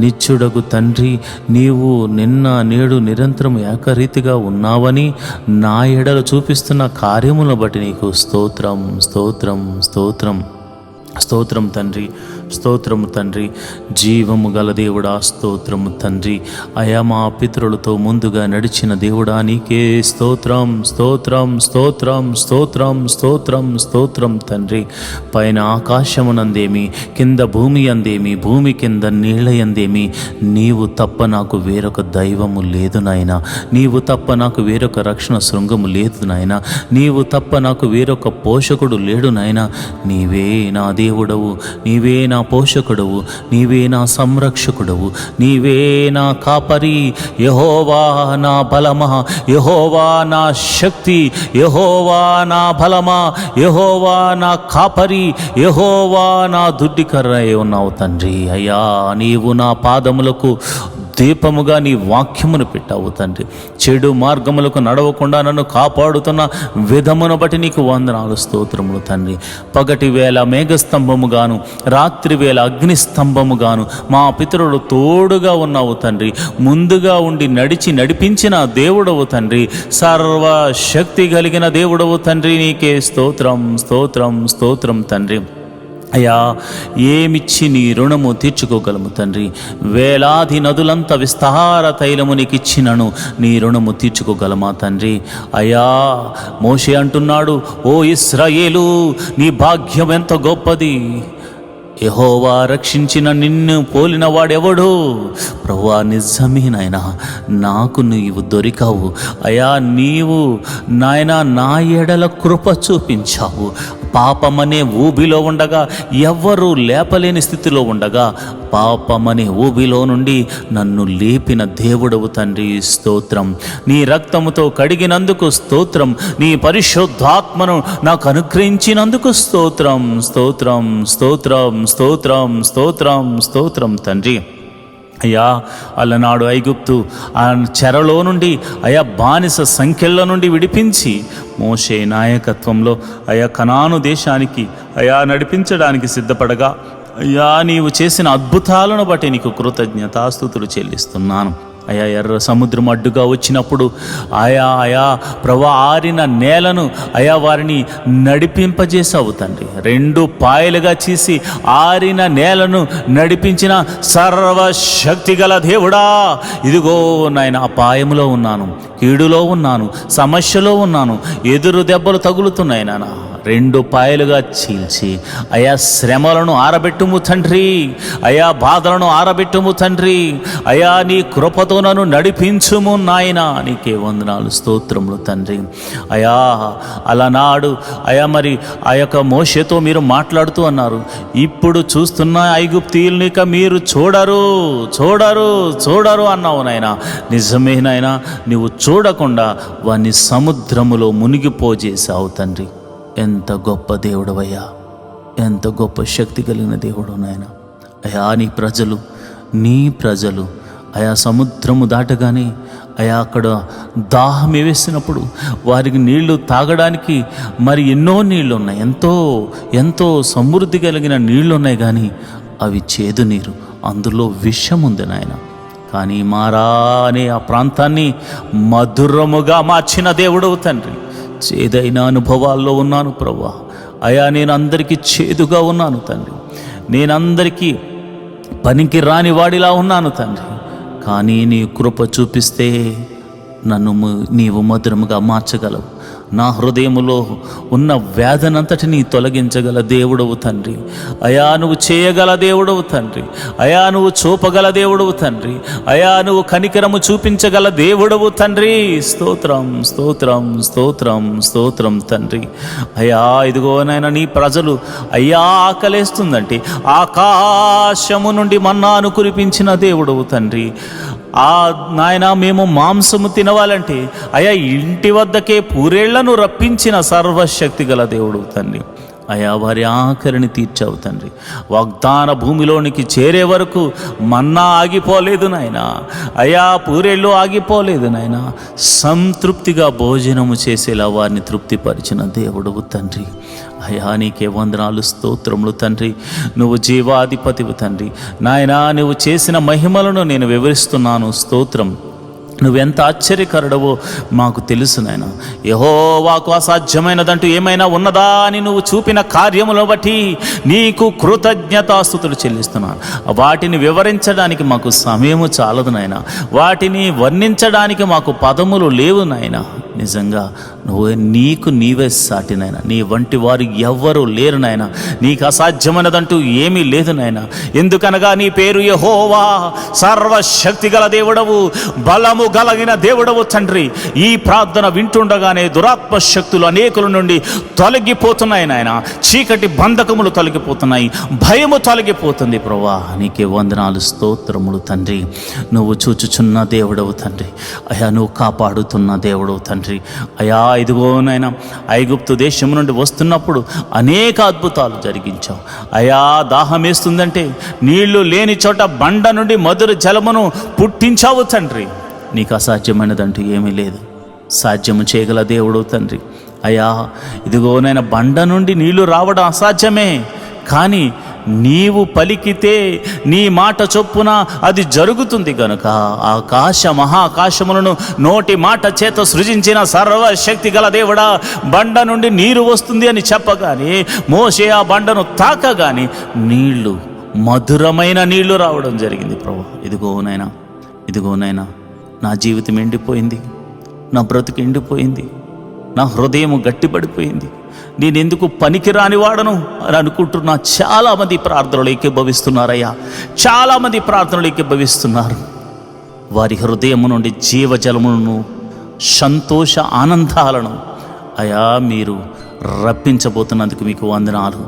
నిత్యుడగు తండ్రి, నీవు నిన్న నేడు నిరంతరం ఏకరీతిగా ఉన్నావని నా ఎడల చూపిస్తున్న కార్యములను బట్టి నీకు స్తోత్రం, స్తోత్రం, స్తోత్రం, స్తోత్రం తండ్రి, స్తోత్రము తండ్రి, జీవము గల దేవుడా స్తోత్రము తండ్రి, అయా మా పితరులతో ముందుగా నడిచిన దేవుడా నీకే స్తోత్రం, స్తోత్రం, స్తోత్రం, స్తోత్రం, స్తోత్రం, స్తోత్రం తండ్రి. పైన ఆకాశమునందేమి, కింద భూమి అందేమి, భూమి కింద నీళ్ళయందేమి, నీవు తప్ప నాకు వేరొక దైవము లేదు నాయన, నీవు తప్ప నాకు వేరొక రక్షణ శృంగము లేదు నాయన, నీవు తప్ప నాకు వేరొక పోషకుడు లేడు నాయన. నీవే నా దేవుడవు, నీవే నా పోషకుడవు, నీవే నా సంరక్షకుడవు, నీవే నా కాపరి. యెహోవా నా బలమా, యెహోవా నా శక్తి, యెహోవా నా బలమా, యెహోవా నా కాపరి, యెహోవా నా దుడ్డికర్ర ఉన్నావు తండ్రి. అయ్యా, నీవు నా పాదములకు దీపముగా నీ వాక్యమును పెట్టావు తండ్రి. చెడు మార్గములకు నడవకుండా నన్ను కాపాడుతున్న విధమును బట్టి నీకు వందనాలు, స్తోత్రములు తండ్రి. పగటి వేళ మేఘస్తంభముగాను, రాత్రి వేళ అగ్నిస్తంభముగాను మా పితరులు తోడుగా ఉన్నావు తండ్రి. ముందుగా ఉండి నడిపించిన దేవుడవు తండ్రి. సర్వశక్తి కలిగిన దేవుడవు తండ్రి. నీకే స్తోత్రం, స్తోత్రం, స్తోత్రం తండ్రి. అయ్యా, ఏమిచ్చి నీ రుణము తీర్చుకోగలము తండ్రి. వేలాది నదులంత విస్తార తైలము నీకు ఇచ్చినను నీ రుణము తీర్చుకోగలమా తండ్రి. అయ్యా, మోషే అంటున్నాడు, ఓ ఇశ్రాయేలు, నీ భాగ్యం ఎంత గొప్పది. యెహోవా రక్షించిన నిన్ను పోలిన వాడెవడు? ప్రభువా, నిజమే నాయనా, నాకు నీవు దొరికావు. అయా, నీవు నాయనా నా ఎడల కృప చూపించావు. పాపమనే ఊబిలో ఉండగా, ఎవ్వరూ లేపలేని స్థితిలో ఉండగా, పాపమనే ఊబిలో నుండి నన్ను లేపిన దేవుడవు తండ్రి. స్తోత్రం. నీ రక్తముతో కడిగినందుకు స్తోత్రం. నీ పరిశుద్ధాత్మను నాకు అనుగ్రహించినందుకు స్తోత్రం, స్తోత్రం, స్తోత్రం, స్తోత్రం, స్తోత్రం, స్తోత్రం తండ్రి. అయ్యా, అలనాడు ఐగుప్తు ఆ చెరలో నుండి, అయా బానిస సంఖ్యల నుండి విడిపించి మోషే నాయకత్వంలో అయా కనాను దేశానికి అయా నడిపించడానికి సిద్ధపడగా, అయ్యా నీవు చేసిన అద్భుతాలను బట్టి నీకు కృతజ్ఞతాస్తుతులు చెల్లిస్తున్నాను. అయా, ఎర్ర సముద్రం అడ్డుగా వచ్చినప్పుడు ఆయా ప్రభా ఆరిన నేలను అయా వారిని నడిపింపజేసావు తండ్రి. 2 పాయలుగా చేసి ఆరిన నేలను నడిపించిన సర్వశక్తి గల దేవుడా, ఇదిగో నాయన అపాయములో ఉన్నాను, కీడులో ఉన్నాను, సమస్యలో ఉన్నాను, ఎదురు దెబ్బలు తగులుతున్నాయి నాన్న. 2 పాయలుగా చీల్చి అయా శ్రమలను ఆరబెట్టుము తండ్రి. అయా బాధలను ఆరబెట్టుము తండ్రి. అయా నీ కృపతో నన్ను నడిపించుము నాయన. నీకే వందనాలు, స్తోత్రములు తండ్రి. అయా, అలనాడు అయా మరి ఆ యొక్క మోషేతో మీరు మాట్లాడుతూ అన్నారు, ఇప్పుడు చూస్తున్న ఐగుప్తీయుల్ని ఇక మీరు చూడరు చూడరు చూడరు అన్నావు నాయన. నిజమే నాయన, నువ్వు చూడకుండా వారిని సముద్రములో మునిగిపోజేసావు తండ్రి. ఎంత గొప్ప దేవుడవయ్యా, ఎంత గొప్ప శక్తి కలిగిన దేవుడు నాయన. అయా, నీ ప్రజలు అయా సముద్రము దాటగానే అయా అక్కడ దాహం వేసినప్పుడు వారికి నీళ్లు తాగడానికి మరి ఎన్నో నీళ్లు ఉన్నాయి, ఎంతో సమృద్ధి కలిగిన నీళ్లు ఉన్నాయి, కానీ అవి చేదు నీరు, అందులో విషం ఉంది నాయన. కానీ మారా అనే ఆ ప్రాంతాన్ని మధురముగా మార్చిన దేవుడవు తండ్రి. చేదైన అనుభవాల్లో ఉన్నాను ప్రభువా. అయా, నేను అందరికీ చేదుగా ఉన్నాను తండ్రి. నేనందరికీ పనికి రాని వాడిలా ఉన్నాను తండ్రి. కానీ నీ కృప చూపిస్తే నీవు మధురముగా మార్చగలవు. నా హృదయములో ఉన్న వేదనంతటిని తొలగించగల దేవుడవు తండ్రి. అయా, నువ్వు చేయగల దేవుడవు తండ్రి. అయా, నువ్వు చూపగల దేవుడవు తండ్రి. అయా, నువ్వు కనికరము చూపించగల దేవుడవు తండ్రి. స్తోత్రం, స్తోత్రం, స్తోత్రం, స్తోత్రం తండ్రి. అయా, ఇదిగోనైనా నీ ప్రజలు అయ్యా ఆకలేస్తుందంటే ఆకాశము నుండి మన్నాను కురిపించిన దేవుడవు తండ్రి. నాయన, మేము మాంసము తినవాలంటే అయా ఇంటి వద్దకే పూరేళ్లను రప్పించిన సర్వశక్తి గల దేవుడు తండ్రి. అయా, వారి ఆఖరిని తీర్చావు తండ్రి. వాగ్దాన భూమిలోనికి చేరే వరకు మన్నా ఆగిపోలేదు నాయన. అయా, పూరేళ్ళు ఆగిపోలేదు నాయన. సంతృప్తిగా భోజనము చేసేలా వారిని తృప్తిపరిచిన దేవుడు తండ్రి. అయా, నీకే వందనాలు, స్తోత్రములు తండ్రి. నువ్వు జీవాధిపతివు తండ్రి. నాయనా, నువ్వు చేసిన మహిమలను నేను వివరిస్తున్నాను. స్తోత్రం. నువ్వెంత ఆశ్చర్యకరుడవో మాకు తెలుసు నాయన. యెహోవాకు అసాధ్యమైనదంటూ ఏమైనా ఉన్నదా అని నువ్వు చూపిన కార్యములను బట్టి నీకు కృతజ్ఞతాస్తుతులు చెల్లిస్తున్నాను. వాటిని వివరించడానికి మాకు సమయము చాలదు నాయన. వాటిని వర్ణించడానికి మాకు పదములు లేవు నాయన. నిజంగా నీకు నీవే సాటి నాయన. నీ వంటి వారు ఎవ్వరూ లేరు నాయన. నీకు అసాధ్యమైనదంటూ ఏమీ లేదు నాయన. ఎందుకనగా నీ పేరు యెహోవా, సర్వశక్తి గల దేవుడవు, బలము కలిగిన దేవుడవు తండ్రి. ఈ ప్రార్థన వింటుండగానే దురాత్మ శక్తులు అనేకుల నుండి తొలగిపోతున్నాయి నాయన. చీకటి బంధకములు తొలగిపోతున్నాయి, భయము తొలగిపోతుంది ప్రభువా. నీకే వందనాలు, స్తోత్రములు తండ్రి. నువ్వు చూచుచున్న దేవుడవు తండ్రి. అయా నువ్వు కాపాడుతున్న దేవుడవు తండ్రి. అయా ఇదిగోనైనా ఐగుప్తు దేశం నుండి వస్తున్నప్పుడు అనేక అద్భుతాలు జరిగించావు. అయా దాహం వేస్తుందంటే నీళ్లు లేని చోట బండ నుండి మధుర జలమును పుట్టించావు తండ్రి. నీకు అసాధ్యమైనదంటూ ఏమీ లేదు. సాధ్యము చేయగల దేవుడు తండ్రి. అయా ఇదిగోనైనా బండ నుండి నీళ్లు రావడం అసాధ్యమే, కానీ నీవు పలికితే నీ మాట చొప్పున అది జరుగుతుంది గనుక మహాకాశములను నోటి మాట చేత సృజించిన సర్వశక్తి గల దేవుడా, బండ నుండి నీరు వస్తుంది అని చెప్పగానే మోషే ఆ బండను తాకగానే నీళ్లు, మధురమైన నీళ్లు రావడం జరిగింది ప్రభు. ఇదిగోనైనా నా జీవితం ఎండిపోయింది, నా బ్రతుకు ఎండిపోయింది, నా హృదయం గట్టిపడిపోయింది, నేనెందుకు పనికిరాని వాడను అని అనుకుంటున్నా. చాలామంది ప్రార్థనలు ఏకీభవిస్తున్నారయ్యా, చాలామంది ప్రార్థనలు ఏకీభవిస్తున్నారు. వారి హృదయం నుండి జీవజలములను, సంతోష ఆనందాలను అయా మీరు రప్పించబోతున్నందుకు మీకు వందనాలు.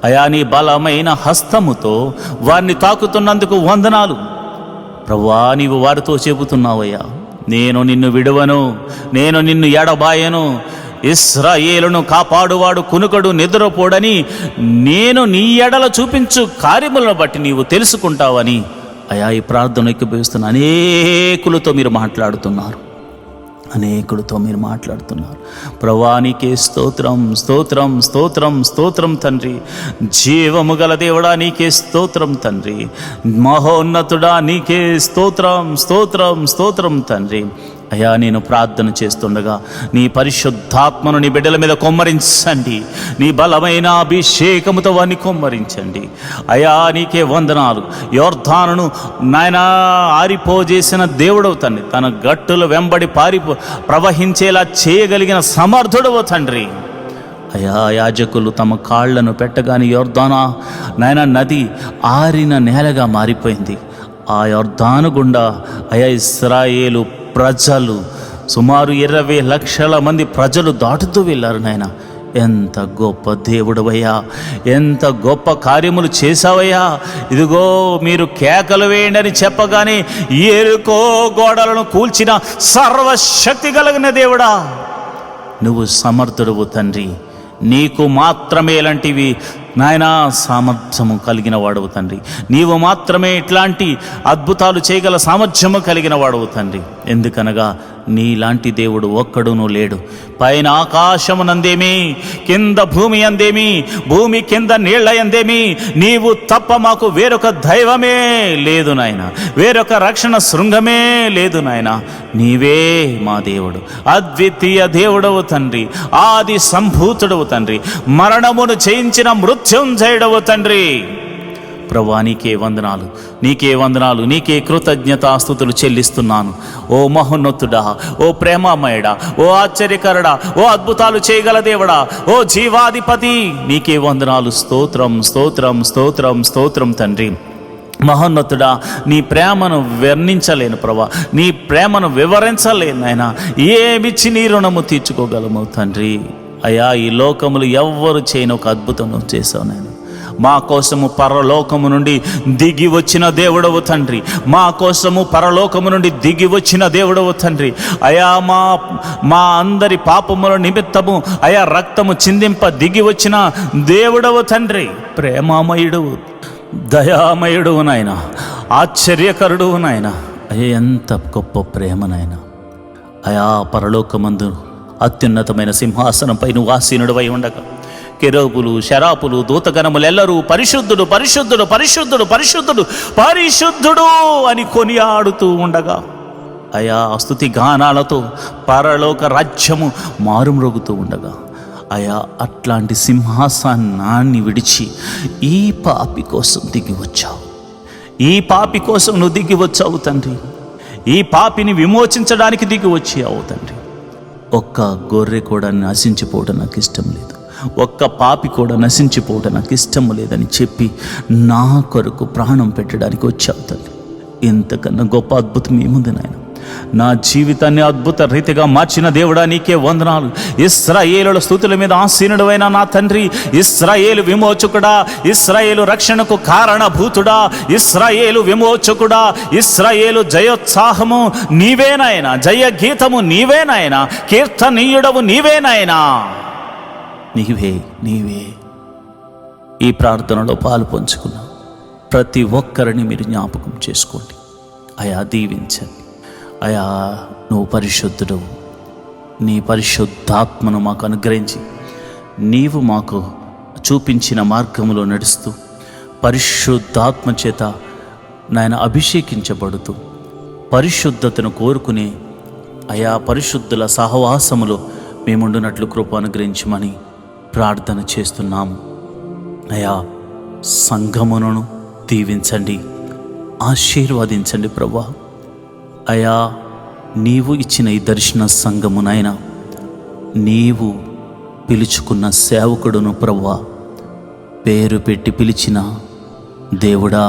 అయా నీ బలమైన హస్తముతో వారిని తాకుతున్నందుకు వందనాలు ప్రభువా. నీవు వారితో చెబుతున్నావయ్యా, నేను నిన్ను విడువను, నేను నిన్ను ఎడబాయను, ఇశ్రాయేలును కాపాడువాడు కునుకడు నిద్రపోడని నేను నీ ఎడల చూపించు కార్యములను బట్టి నీవు తెలుసుకుంటావని అయా ఈ ప్రార్థన ఎక్కిపోయిస్తున్న అనేకులతో మీరు మాట్లాడుతున్నారు. ప్రభువా నీకే స్తోత్రం, స్తోత్రం, స్తోత్రం, స్తోత్రం తండ్రి. జీవము గల దేవుడా నీకే స్తోత్రం తండ్రి. మహోన్నతుడా నీకే స్తోత్రం, స్తోత్రం, స్తోత్రం తండ్రి. అయ్యా నేను ప్రార్థన చేస్తుండగా నీ పరిశుద్ధాత్మను నీ బిడ్డల మీద కొమ్మరించండి, నీ బలమైన అభిషేకముతో వారిని కొమ్మరించండి. అయ్యా నీకే వందనాలు. యోర్దానును నాయనా ఆరిపోజేసిన దేవుడవు తండ్రి, తన గట్టుల వెంబడి ప్రవహించేలా చేయగలిగిన సమర్థుడవు తండ్రి. అయా యాజకులు తమ కాళ్లను పెట్టగానే యోర్దానా నాయన నది ఆరిన నేలగా మారిపోయింది. ఆ యోర్దాను గుండా అయా ఇశ్రాయేలు ప్రజలు సుమారు 20 లక్షల మంది ప్రజలు దాటుతూ వెళ్ళారు నాయన. ఎంత గొప్ప దేవుడవయ్యా, ఎంత గొప్ప కార్యములు చేశావయ్యా. ఇదిగో మీరు కేకలు వేయండి అని చెప్పగానే యెరికో గోడలను కూల్చిన సర్వశక్తి కలిగిన దేవుడా, నువ్వు సమర్థుడవు తండ్రి. నీకు మాత్రమే ఇలాంటివి నాయనా సామర్థ్యము కలిగిన వాడవు తండ్రి. నీవు మాత్రమే ఇట్లాంటి అద్భుతాలు చేయగల సామర్థ్యము కలిగిన వాడవు తండ్రి. ఎందుకనగా నీలాంటి దేవుడు ఒక్కడునూ లేడు. పైన ఆకాశమునందేమి, కింద భూమి అందేమి, భూమి కింద నీళ్ల అందేమి, నీవు తప్ప మాకు వేరొక దైవమే లేదు నాయన, వేరొక రక్షణ శృంగమే లేదు నాయన. నీవే మా దేవుడు, అద్వితీయ దేవుడవు తండ్రి, ఆది సంభూతుడవు తండ్రి, మరణమును జయించిన మృత్యుంజయుడవు తండ్రి. ప్రభువా నీకే వందనాలు, నీకే వందనాలు, నీకే కృతజ్ఞతాస్తుతులు చెల్లిస్తున్నాను. ఓ మహోన్నతుడా, ఓ ప్రేమామయుడా, ఓ ఆశ్చర్యకరుడా, ఓ అద్భుతాలు చేయగల దేవుడా, ఓ జీవాధిపతి, నీకే వందనాలు. స్తోత్రం, స్తోత్రం, స్తోత్రం, స్తోత్రం తండ్రి. మహోన్నతుడా, నీ ప్రేమను వర్ణించలేను ప్రభా, నీ ప్రేమను వివరించలేను నాయనా. ఏమిచ్చి నీ రుణము తీర్చుకోగలము తండ్రి. అయ్యా ఈ లోకములు ఎవ్వరు చేయని ఒక అద్భుతం నువ్వు చేసావు నాయన. మా కోసము పరలోకము నుండి దిగి వచ్చిన దేవుడవు తండ్రి, మా కోసము పరలోకము నుండి దిగి వచ్చిన దేవుడవు తండ్రి. అయా మా అందరి పాపముల నిమిత్తము అయా రక్తము చిందింప దిగి వచ్చిన దేవుడవు తండ్రి. ప్రేమామయుడు, దయామయుడు నాయన, ఆశ్చర్యకరుడు నాయన. అయ్యా ఎంత గొప్ప ప్రేమ నాయన. అయా పరలోకమందు అత్యున్నతమైన సింహాసనంపై నువ్వు ఆసీనుడవై ఉండగా కెరూబులు, శరాపులు, దూతగణములెల్లరూ పరిశుద్ధుడు, పరిశుద్ధుడు, పరిశుద్ధుడు, పరిశుద్ధుడు, పరిశుద్ధుడు అని కొనియాడుతూ ఉండగా అయా స్తుతి గానాలతో పరలోక రాజ్యము మారుమ్రోగుతూ ఉండగా అయా అట్లాంటి సింహాసనాన్ని విడిచి ఈ పాపి కోసం దిగి వచ్చావు. ఈ పాపి కోసం నువ్వు దిగి వచ్చావు తండ్రి. ఈ పాపిని విమోచించడానికి దిగి వచ్చావు తండ్రి. ఒక్క గొర్రె కూడా నశించిపోవడం నాకు ఇష్టం లేదు, ఒక్క పాపి కూడా నశించిపోవడం నాకు ఇష్టం లేదని చెప్పి నా కొరకు ప్రాణం పెట్టడానికి వచ్చావు తల్లి. ఇంతకన్నా గొప్ప అద్భుతం ఏముంది నాయన? నా జీవితాన్ని అద్భుత రీతిగా మార్చిన దేవుడా నీకే వందనాలు. ఇశ్రాయేలుల స్తుతుల మీద ఆసీనుడైన నా తండ్రి, ఇశ్రాయేలు విమోచకుడా, ఇశ్రాయేలు రక్షణకు కారణభూతుడా, ఇశ్రాయేలు విమోచకుడా, ఇశ్రాయేలు జయోత్సాహము నీవేనాయనా, జయ గీతము నీవేనాయనా, కీర్తనీయుడవు నీవేనాయనా. నీవే నీవే ఈ ప్రార్థనలో పాలు పంచుకున్నా ప్రతి ఒక్కరిని మీరు జ్ఞాపకం చేసుకోండి అయా, దీవించండి అయా. నువ్వు పరిశుద్ధుడు, నీ పరిశుద్ధాత్మను మాకు అనుగ్రహించి నీవు మాకు చూపించిన మార్గంలో నడుస్తూ పరిశుద్ధాత్మ చేత నాయన అభిషేకించబడుతూ పరిశుద్ధతను కోరుకునే అయా పరిశుద్ధుల సహవాసములో మేముండునట్లు కృప అనుగ్రహించమని ప్రార్థన చేస్తున్నాము అయా. సంఘమును దీవించండి, ఆశీర్వదించండి ప్రభువా. అయా నీవు ఇచ్చిన ఈ దర్శన సంఘమునైనా నీవు పిలుచుకున్న సేవకుడును ప్రభువా, పేరు పెట్టి పిలిచిన దేవుడా,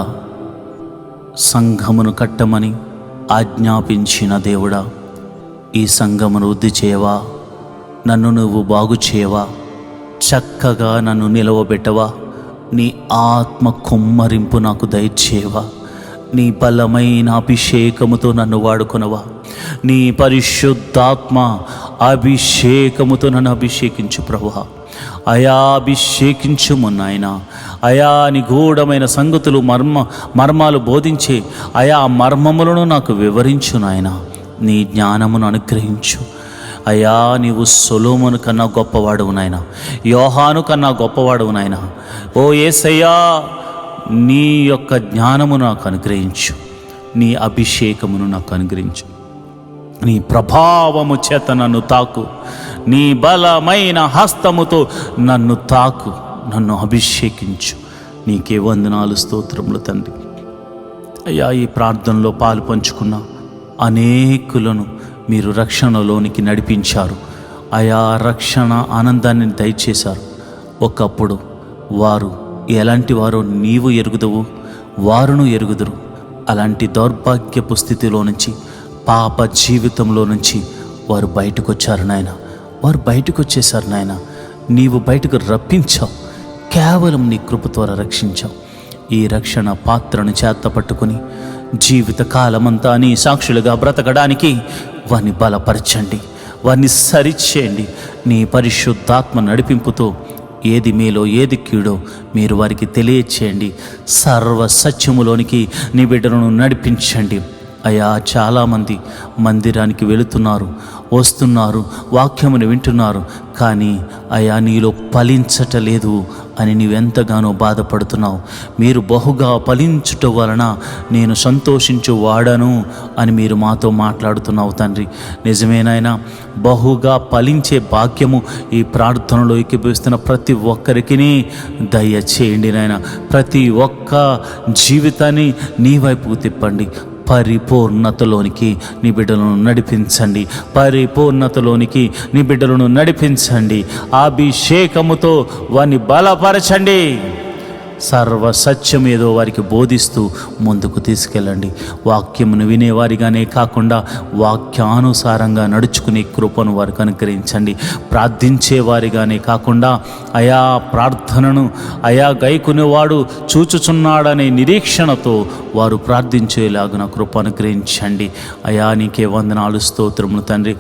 సంఘమును కట్టమని ఆజ్ఞాపించిన దేవుడా, ఈ సంఘమును వృద్ధి చేయవా, నన్ను నువ్వు బాగు చేయవా, చక్కగా నన్ను నిలవబెట్టవా, నీ ఆత్మ కుమ్మరింపు నాకు దయచేయవా, నీ బలమైన అభిషేకముతో నన్ను వాడుకొనవా, నీ పరిశుద్ధాత్మ అభిషేకముతో నన్ను అభిషేకించు ప్రభువా. అయా అభిషేకించుము నాయనా. అయా నిగూఢమైన సంగతులు మర్మాలు బోధించే అయా మర్మములను నాకు వివరించు నాయనా. నీ జ్ఞానమును అనుగ్రహించు అయా. నీవు సొలొమోను కన్నా గొప్పవాడువు నాయనా, యోహాను కన్నా గొప్పవాడువు నాయనా. ఓ యేసయ్యా, నీ యొక్క జ్ఞానమును నాకు అనుగ్రహించు, నీ అభిషేకమును నాకు అనుగ్రహించు, నీ ప్రభావము చేత నన్ను తాకు, నీ బలమైన హస్తముతో నన్ను తాకు, నన్ను అభిషేకించు. నీకే వందనాలు, స్తోత్రములు తండ్రి. అయ్యా, ఈ ప్రార్థనలో పాలు పంచుకున్న అనేకులను మీరు రక్షణలోనికి నడిపించారు అయా. రక్షణ ఆనందాన్ని దయచేశారు. ఒకప్పుడు వారు ఎలాంటి వారో నీవు ఎరుగుదవు, వారును ఎరుగుదురు. అలాంటి దౌర్భాగ్యపు స్థితిలో నుంచి, పాప జీవితంలో నుంచి వారు బయటకు వచ్చారు నాయన. వారు బయటకు వచ్చేసారు నాయన. నీవు బయటకు రప్పించావు, కేవలం నీ కృప ద్వారా రక్షించావు. ఈ రక్షణ పాత్రను చేత పట్టుకుని జీవితకాలమంతా నీ సాక్షులుగా బ్రతకడానికి వారిని బలపరచండి, వారిని సరిచేయండి. నీ పరిశుద్ధాత్మ నడిపింపుతో ఏది మేలో ఏది కీడో మీరు వారికి తెలియచేయండి. సర్వ సత్యములోనికి నీ బిడ్డలను నడిపించండి అయా. చాలామంది మందిరానికి వెళుతున్నారు, వస్తున్నారు, వాక్యమును వింటున్నారు, కానీ అయా నీలో ఫలించటలేదు అని నీవెంతగానో బాధపడుతున్నావు. మీరు బహుగా ఫలించుట వలన నేను సంతోషించు వాడను అని మీరు మాతో మాట్లాడుతున్నావు తండ్రి. నిజమేనాయనా, బహుగా ఫలించే భాగ్యము ఈ ప్రార్థనలో ఏకీభవిస్తున్న ప్రతి ఒక్కరికి దయచేయండి నాయన. ప్రతి ఒక్క జీవితాన్ని నీ వైపుకు తిప్పండి. పరిపూర్ణతలోనికి నీ బిడ్డలను నడిపించండి, పరిపూర్ణతలోనికి నీ బిడ్డలను నడిపించండి. అభిషేకముతో వారిని బలపరచండి. సర్వ సత్యం ఏదో వారికి బోధిస్తూ ముందుకు తీసుకెళ్ళండి. వాక్యమును వినేవారిగానే కాకుండా వాక్యానుసారంగా నడుచుకునే కృపను వారికి అనుగ్రహించండి. ప్రార్థించేవారిగానే కాకుండా అయా ప్రార్థనను అయా గైకునేవాడు చూచుచున్నాడనే నిరీక్షణతో వారు ప్రార్థించేలాగున కృప అనుగ్రహించండి. అయా నీకే వందనాలు, స్తోత్రములు తండ్రి.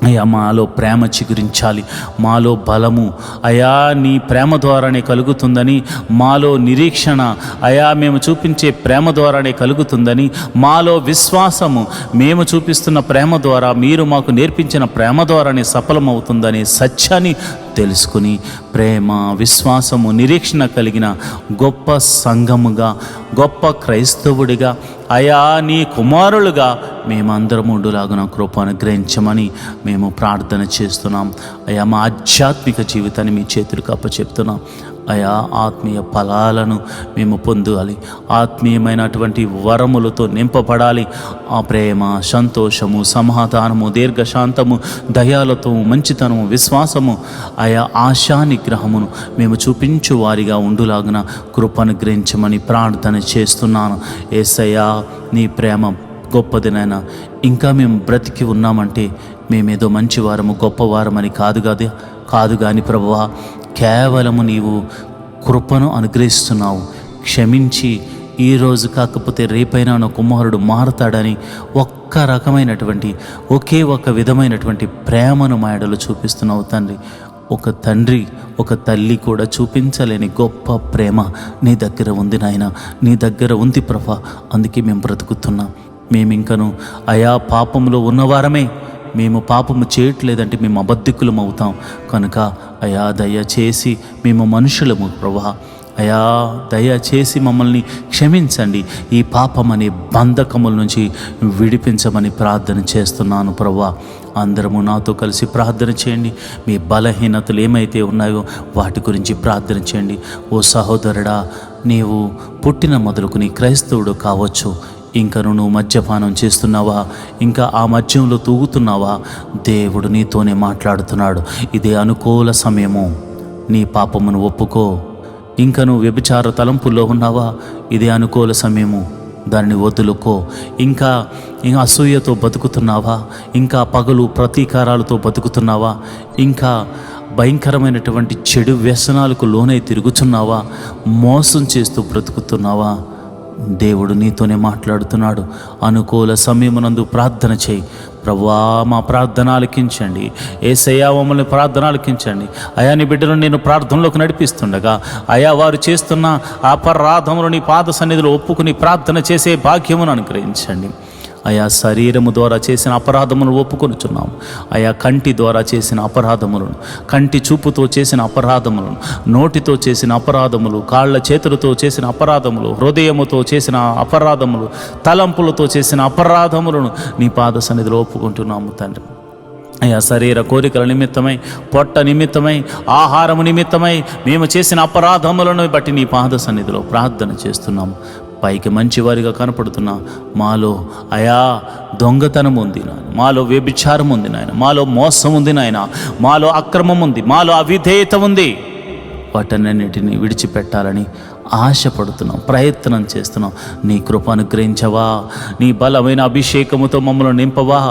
అయా మాలో ప్రేమ చిగురించాలి, మాలో బలము అయా నీ ప్రేమ ద్వారానే కలుగుతుందని, మాలో నిరీక్షణ అయా మేము చూపించే ప్రేమ ద్వారానే కలుగుతుందని, మాలో విశ్వాసము మేము చూపిస్తున్న ప్రేమ ద్వారా, మీరు మాకు నేర్పించిన ప్రేమ ద్వారానే సఫలమవుతుందనే సత్యాన్ని తెలుసుకుని ప్రేమ, విశ్వాసము, నిరీక్షణ కలిగిన గొప్ప సంఘముగా, గొప్ప క్రైస్తవుడిగా అయా నీ కుమారులుగా మేమందరం ఉండులాగున కృప అనుగ్రహించమని మేము ప్రార్థన చేస్తున్నాం. అయా మా ఆధ్యాత్మిక జీవితాన్ని మీ చేతులకు అప్పచెప్తున్నాం. అయా ఆత్మీయ ఫలాలను మేము పొందాలి, ఆత్మీయమైనటువంటి వరములతో నింపబడాలి. ఆ ప్రేమ, సంతోషము, సమాధానము, దీర్ఘశాంతము, దయాలతో, మంచితనము, విశ్వాసము, ఆయా ఆశా నిగ్రహమును మేము చూపించు వారిగా ఉండులాగున కృపనుగ్రహించమని ప్రార్థన చేస్తున్నాను. యేసయ్యా, నీ ప్రేమ గొప్పదినైనా ఇంకా మేము బ్రతికి ఉన్నామంటే మేమేదో మంచివారము గొప్పవారమని కాదు కానీ ప్రభువా, కేవలము నీవు కృపను అనుగ్రహిస్తున్నావు. క్షమించి ఈరోజు కాకపోతే రేపైనా నా కుమారుడు మారతాడని ఒక్క రకమైనటువంటి ఒకే ఒక విధమైనటువంటి ప్రేమను మా ఎడలో చూపిస్తున్నావు తండ్రి. ఒక తండ్రి, ఒక తల్లి కూడా చూపించలేని గొప్ప ప్రేమ నీ దగ్గర ఉంది నాయన, నీ దగ్గర ఉంది ప్రభా. అందుకే మేము బ్రతుకుతున్నాం. మేమింకను అయా పాపంలో ఉన్నవారమే. మేము పాపము చేయట్లేదంటే మేము అబద్ధికులం అవుతాం. కనుక అయా దయచేసి మేము మనుషులము ప్రభా, అయా దయచేసి మమ్మల్ని క్షమించండి. ఈ పాపం అనే బంధకముల నుంచి విడిపించమని ప్రార్థన చేస్తున్నాను ప్రభా. అందరము నాతో కలిసి ప్రార్థన చేయండి. మీ బలహీనతలు ఏమైతే ఉన్నాయో వాటి గురించి ప్రార్థన చేయండి. ఓ సహోదరుడా, నీవు పుట్టిన మొదలుకుని క్రైస్తవుడు కావచ్చు, ఇంకను నువ్వు మద్యపానం చేస్తున్నావా, ఇంకా ఆ మద్యంలో తూగుతున్నావా, దేవుడు నీతోనే మాట్లాడుతున్నాడు. ఇదే అనుకూల సమయము. నీ పాపమును ఒప్పుకో. ఇంకా నువ్వు వ్యభిచార తలంపుల్లో ఉన్నావా, ఇదే అనుకూల సమయము. దాన్ని వదులుకో. ఇంకా అసూయతో బతుకుతున్నావా, ఇంకా పగలు ప్రతీకారాలతో బతుకుతున్నావా, ఇంకా భయంకరమైనటువంటి చెడు వ్యసనాలకు లోనై తిరుగుతున్నావా, మోసం చేస్తూ బ్రతుకుతున్నావా, దేవుడు నీతోనే మాట్లాడుతున్నాడు. అనుకూల సమయమునందు ప్రార్థన చేయి. ప్రభువా, మా ప్రార్థన ఆలకించండి. యేసయ్యా, మమ్మల్ని ప్రార్థన ఆలకించండి. అయా, నీ బిడ్డలను నేను ప్రార్థనలోకి నడిపిస్తుండగా అయా వారు చేస్తున్న అపరాధములు నీ పాద సన్నిధిలో ఒప్పుకుని ప్రార్థన చేసే భాగ్యమును అనుగ్రహించండి. అయా శరీరము ద్వారా చేసిన అపరాధములను ఒప్పుకొనుచున్నాము. అయా కంటి ద్వారా చేసిన అపరాధములను, కంటి చూపుతో చేసిన అపరాధములను, నోటితో చేసిన అపరాధములు, కాళ్ళ చేతులతో చేసిన అపరాధములు, హృదయముతో చేసిన అపరాధములు, తలంపులతో చేసిన అపరాధములను నీ పాద సన్నిధిలో ఒప్పుకుంటున్నాము తండ్రి. అయా శరీర కోరికల నిమిత్తమై, పొట్ట నిమిత్తమై, ఆహారము నిమిత్తమై మేము చేసిన అపరాధములను బట్టి నీ పాద సన్నిధిలో ప్రార్థన చేస్తున్నాము. పైకి మంచివారిగా కనపడుతున్నా మాలో అయా దొంగతనం ఉంది నాయన, మాలో వ్యభిచారం ఉంది నాయన, మాలో మోసం ఉంది నాయన, మాలో అక్రమం ఉంది, మాలో అవిధేయత ఉంది. వాటన్నిటిని విడిచిపెట్టాలని ఆశపడుతున్నాం, ప్రయత్నం చేస్తున్నాం. నీ కృప అనుగ్రహించవా, నీ బలమైన అభిషేకముతో మమ్మల్ని నింపవా.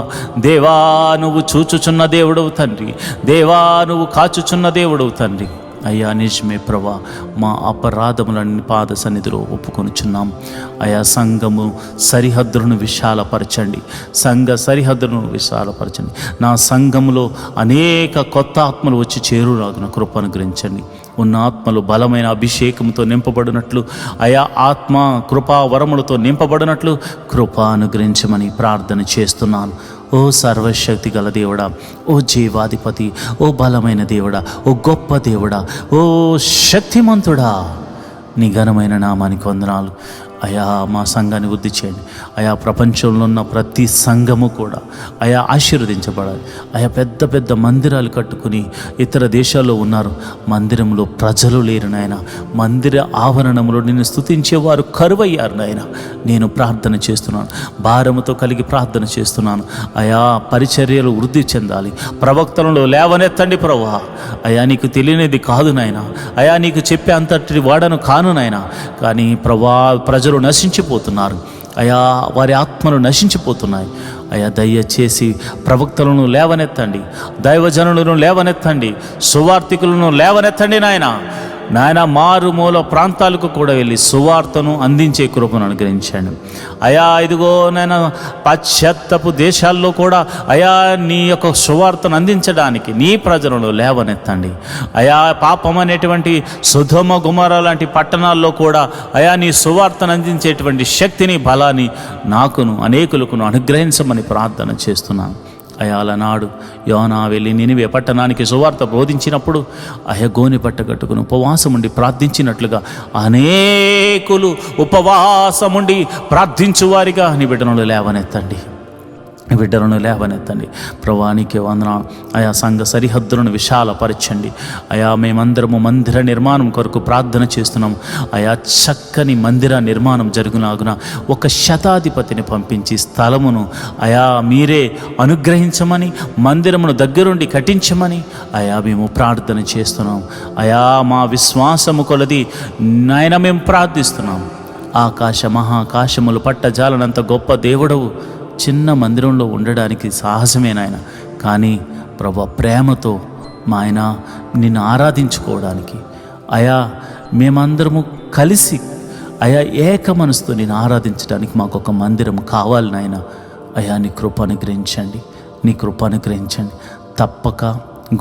దేవా, నువ్వు చూచుచున్న దేవుడవు తండ్రి. దేవా, నువ్వు కాచుచున్న దేవుడవు తండ్రి. అయ్యా నిజమే ప్రభా, మా అపరాధములన్నీ పాద సన్నిధిలో ఒప్పుకొనుచున్నాం. అయా సంఘము సరిహద్దులను విశాలపరచండి, సంఘ సరిహద్దులను విశాలపరచండి. నా సంఘములో అనేక కొత్త ఆత్మలు వచ్చి చేరులాగున కృప అనుగ్రహించండి. ఉన్న ఆత్మలు బలమైన అభిషేకంతో నింపబడినట్లు, అయా ఆత్మ కృపా వరములతో నింపబడినట్లు కృప అనుగ్రహించమని ప్రార్థన చేస్తున్నాను. ఓ సర్వశక్తి గల దేవుడా, ఓ జీవాధిపతి, ఓ బలమైన దేవుడా, ఓ గొప్ప దేవుడా, ఓ శక్తిమంతుడా, నీ ఘనమైన నామానికి వందనాలు. అయా మా సంఘాన్ని వృద్ధి చేయండి. అయా ప్రపంచంలో ఉన్న ప్రతి సంఘము కూడా అయా ఆశీర్వదించబడాలి. అయా పెద్ద పెద్ద మందిరాలు కట్టుకుని ఇతర దేశాల్లో ఉన్నారు, మందిరంలో ప్రజలు లేరు నాయన. మందిర ఆవరణంలో నిన్ను స్తుతించేవారు కరువయ్యారు నాయన. నేను ప్రార్థన చేస్తున్నాను, భారముతో కలిగి ప్రార్థన చేస్తున్నాను. అయా పరిచర్యలు వృద్ధి చెందాలి, ప్రవక్తలను లేవనెత్తండి ప్రభువా. అయా నీకు తెలియనిది కాదు నాయన, అయా నీకు చెప్పే అంతటి వాడను కాను నాయన. కానీ ప్రభువా, ప్రజలు నశించిపోతున్నారు అయా, వారి ఆత్మలు నశించిపోతున్నాయి అయా. దయచేసి ప్రవక్తలను లేవనెత్తండి, దైవజనులను లేవనెత్తండి, సువార్థికులను లేవనెత్తండి నాయన. నాయన మారుమూల ప్రాంతాలకు కూడా వెళ్ళి సువార్తను అందించే కృపను అనుగ్రహించండి అయా. ఇదిగో నాయన పాశ్చాత్యపు దేశాల్లో కూడా అయా నీ యొక్క సువార్తను అందించడానికి నీ ప్రజలను లేవనెత్తండి అయా. పాపం అనేటువంటి సొదొమ గొమొర్రా లాంటి పట్టణాల్లో కూడా అయా నీ సువార్తను అందించేటువంటి శక్తిని, బలాన్ని నాకును అనేకులకును అనుగ్రహించమని ప్రార్థన చేస్తున్నాను అయా. అలనాడు యోనా వెళ్ళి నినివే పట్టణానికి సువార్త బోధించినప్పుడు అయా గోనె పట్ట కట్టుకుని ఉపవాసముండి ప్రార్థించినట్లుగా అనేకులు ఉపవాసముండి ప్రార్థించువారిగా నీ బిడ్డలను లేవనెత్తండి బిడ్డలను లేవనెత్తండి. ప్రభా నీకే వందనాలు. ఆయా సంఘ సరిహద్దులను విశాలపరచండి. అయా మేమందరము మందిర నిర్మాణం కొరకు ప్రార్థన చేస్తున్నాము. ఆయా చక్కని మందిర నిర్మాణం జరుగునాగున ఒక శతాధిపతిని పంపించి స్థలమును అయా మీరే అనుగ్రహించమని, మందిరమును దగ్గరుండి కట్టించమని అయా మేము ప్రార్థన చేస్తున్నాం. అయా మా విశ్వాసము కొలది నాయన మేము ప్రార్థిస్తున్నాం. ఆకాశ మహాకాశములు పట్టజాలనంత గొప్ప దేవుడవు చిన్న మందిరంలో ఉండడానికి సాహసమే నాయన. కానీ ప్రభు ప్రేమతో మా ఆయన నిన్ను ఆరాధించుకోవడానికి అయా మేమందరము కలిసి అయా ఏక మనసుతో నేను ఆరాధించడానికి మాకు ఒక మందిరం కావాలి నాయన. అయా నీ కృప అనుగ్రహించండి, నీ కృప అనుగ్రహించండి. తప్పక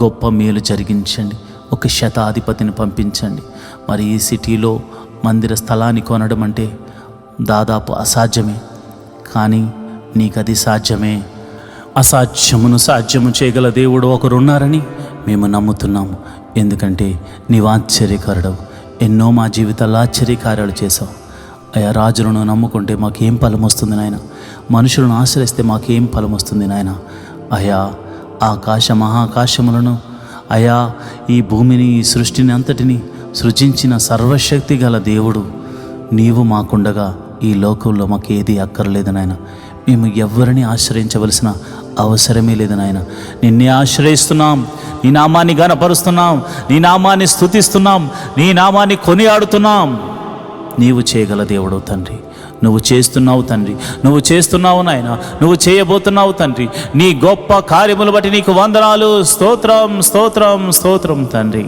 గొప్ప మేలు జరిగించండి. ఒక శతాధిపతిని పంపించండి. మరి ఈ సిటీలో మందిర స్థలాన్ని కొనడం అంటే దాదాపు అసాధ్యమే, కానీ నీకు అది సాధ్యమే. అసాధ్యమును సాధ్యము చేయగల దేవుడు ఒకరున్నారని మేము నమ్ముతున్నాము. ఎందుకంటే నీవు ఆశ్చర్యకారుడవు. ఎన్నో మా జీవితాల్లో ఆశ్చర్యకార్యాలు చేసావు. అయా రాజులను నమ్ముకుంటే మాకేం ఫలం వస్తుంది నాయన, మనుషులను ఆశ్రయిస్తే మాకేం ఫలం వస్తుంది నాయన. అయా ఆకాశ మహాకాశములను అయా ఈ భూమిని, ఈ సృష్టిని అంతటిని సృజించిన సర్వశక్తి గల దేవుడు నీవు మాకుండగా ఈ లోకంలో మాకు ఏది అక్కర్లేదు నాయన. మేము ఎవరిని ఆశ్రయించవలసిన అవసరమే లేదు నాయన. నిన్నే ఆశ్రయిస్తున్నాం, నీ నామాన్ని గణపరుస్తున్నాం, నీ నామాన్ని స్తుతిస్తున్నాం, నీ నామాన్ని కొనియాడుతున్నాం. నీవు చేయగల దేవుడు తండ్రి, నువ్వు చేస్తున్నావు తండ్రి, నువ్వు చేస్తున్నావు నాయన, నువ్వు చేయబోతున్నావు తండ్రి. నీ గొప్ప కార్యములు బట్టి నీకు వందనాలు. స్తోత్రం స్తోత్రం స్తోత్రం తండ్రి.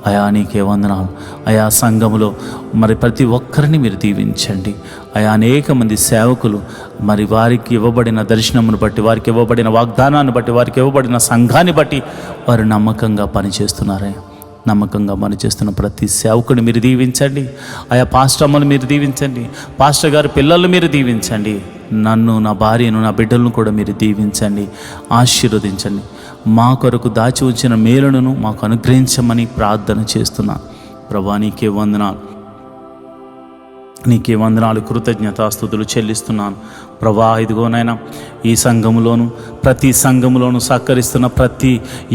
అయా నీకే వందనాలు. అయా సంఘములో మరి ప్రతి ఒక్కరిని మీరు దీవించండి. అయా అనేక మంది సేవకులు మరి వారికి ఇవ్వబడిన దర్శనమును బట్టి, వారికి ఇవ్వబడిన వాగ్దానాన్ని బట్టి, వారికి ఇవ్వబడిన సంఘాన్ని బట్టి వారు నమ్మకంగా పనిచేస్తున్నారయ్యా. నమ్మకంగా పనిచేస్తున్న ప్రతి సేవకుని మీరు దీవించండి. ఆయా పాస్టర్ అమ్మను మీరు దీవించండి, పాస్టర్ గారి పిల్లలు మీరు దీవించండి. నన్ను, నా భార్యను, నా బిడ్డలను కూడా మీరు దీవించండి, ఆశీర్వదించండి. మా కొరకు దాచి ఉంచిన మేలును మాకు అనుగ్రహించమని ప్రార్థన చేస్తున్నాను. ప్రభా నీకే వందనాలు, నీకే వందనాలు, కృతజ్ఞతాస్తుతులు చెల్లిస్తున్నాను. ప్రభా ఇదిగోనైనా ఈ సంఘములోను, ప్రతి సంఘములోను సహకరిస్తున్న ప్రతి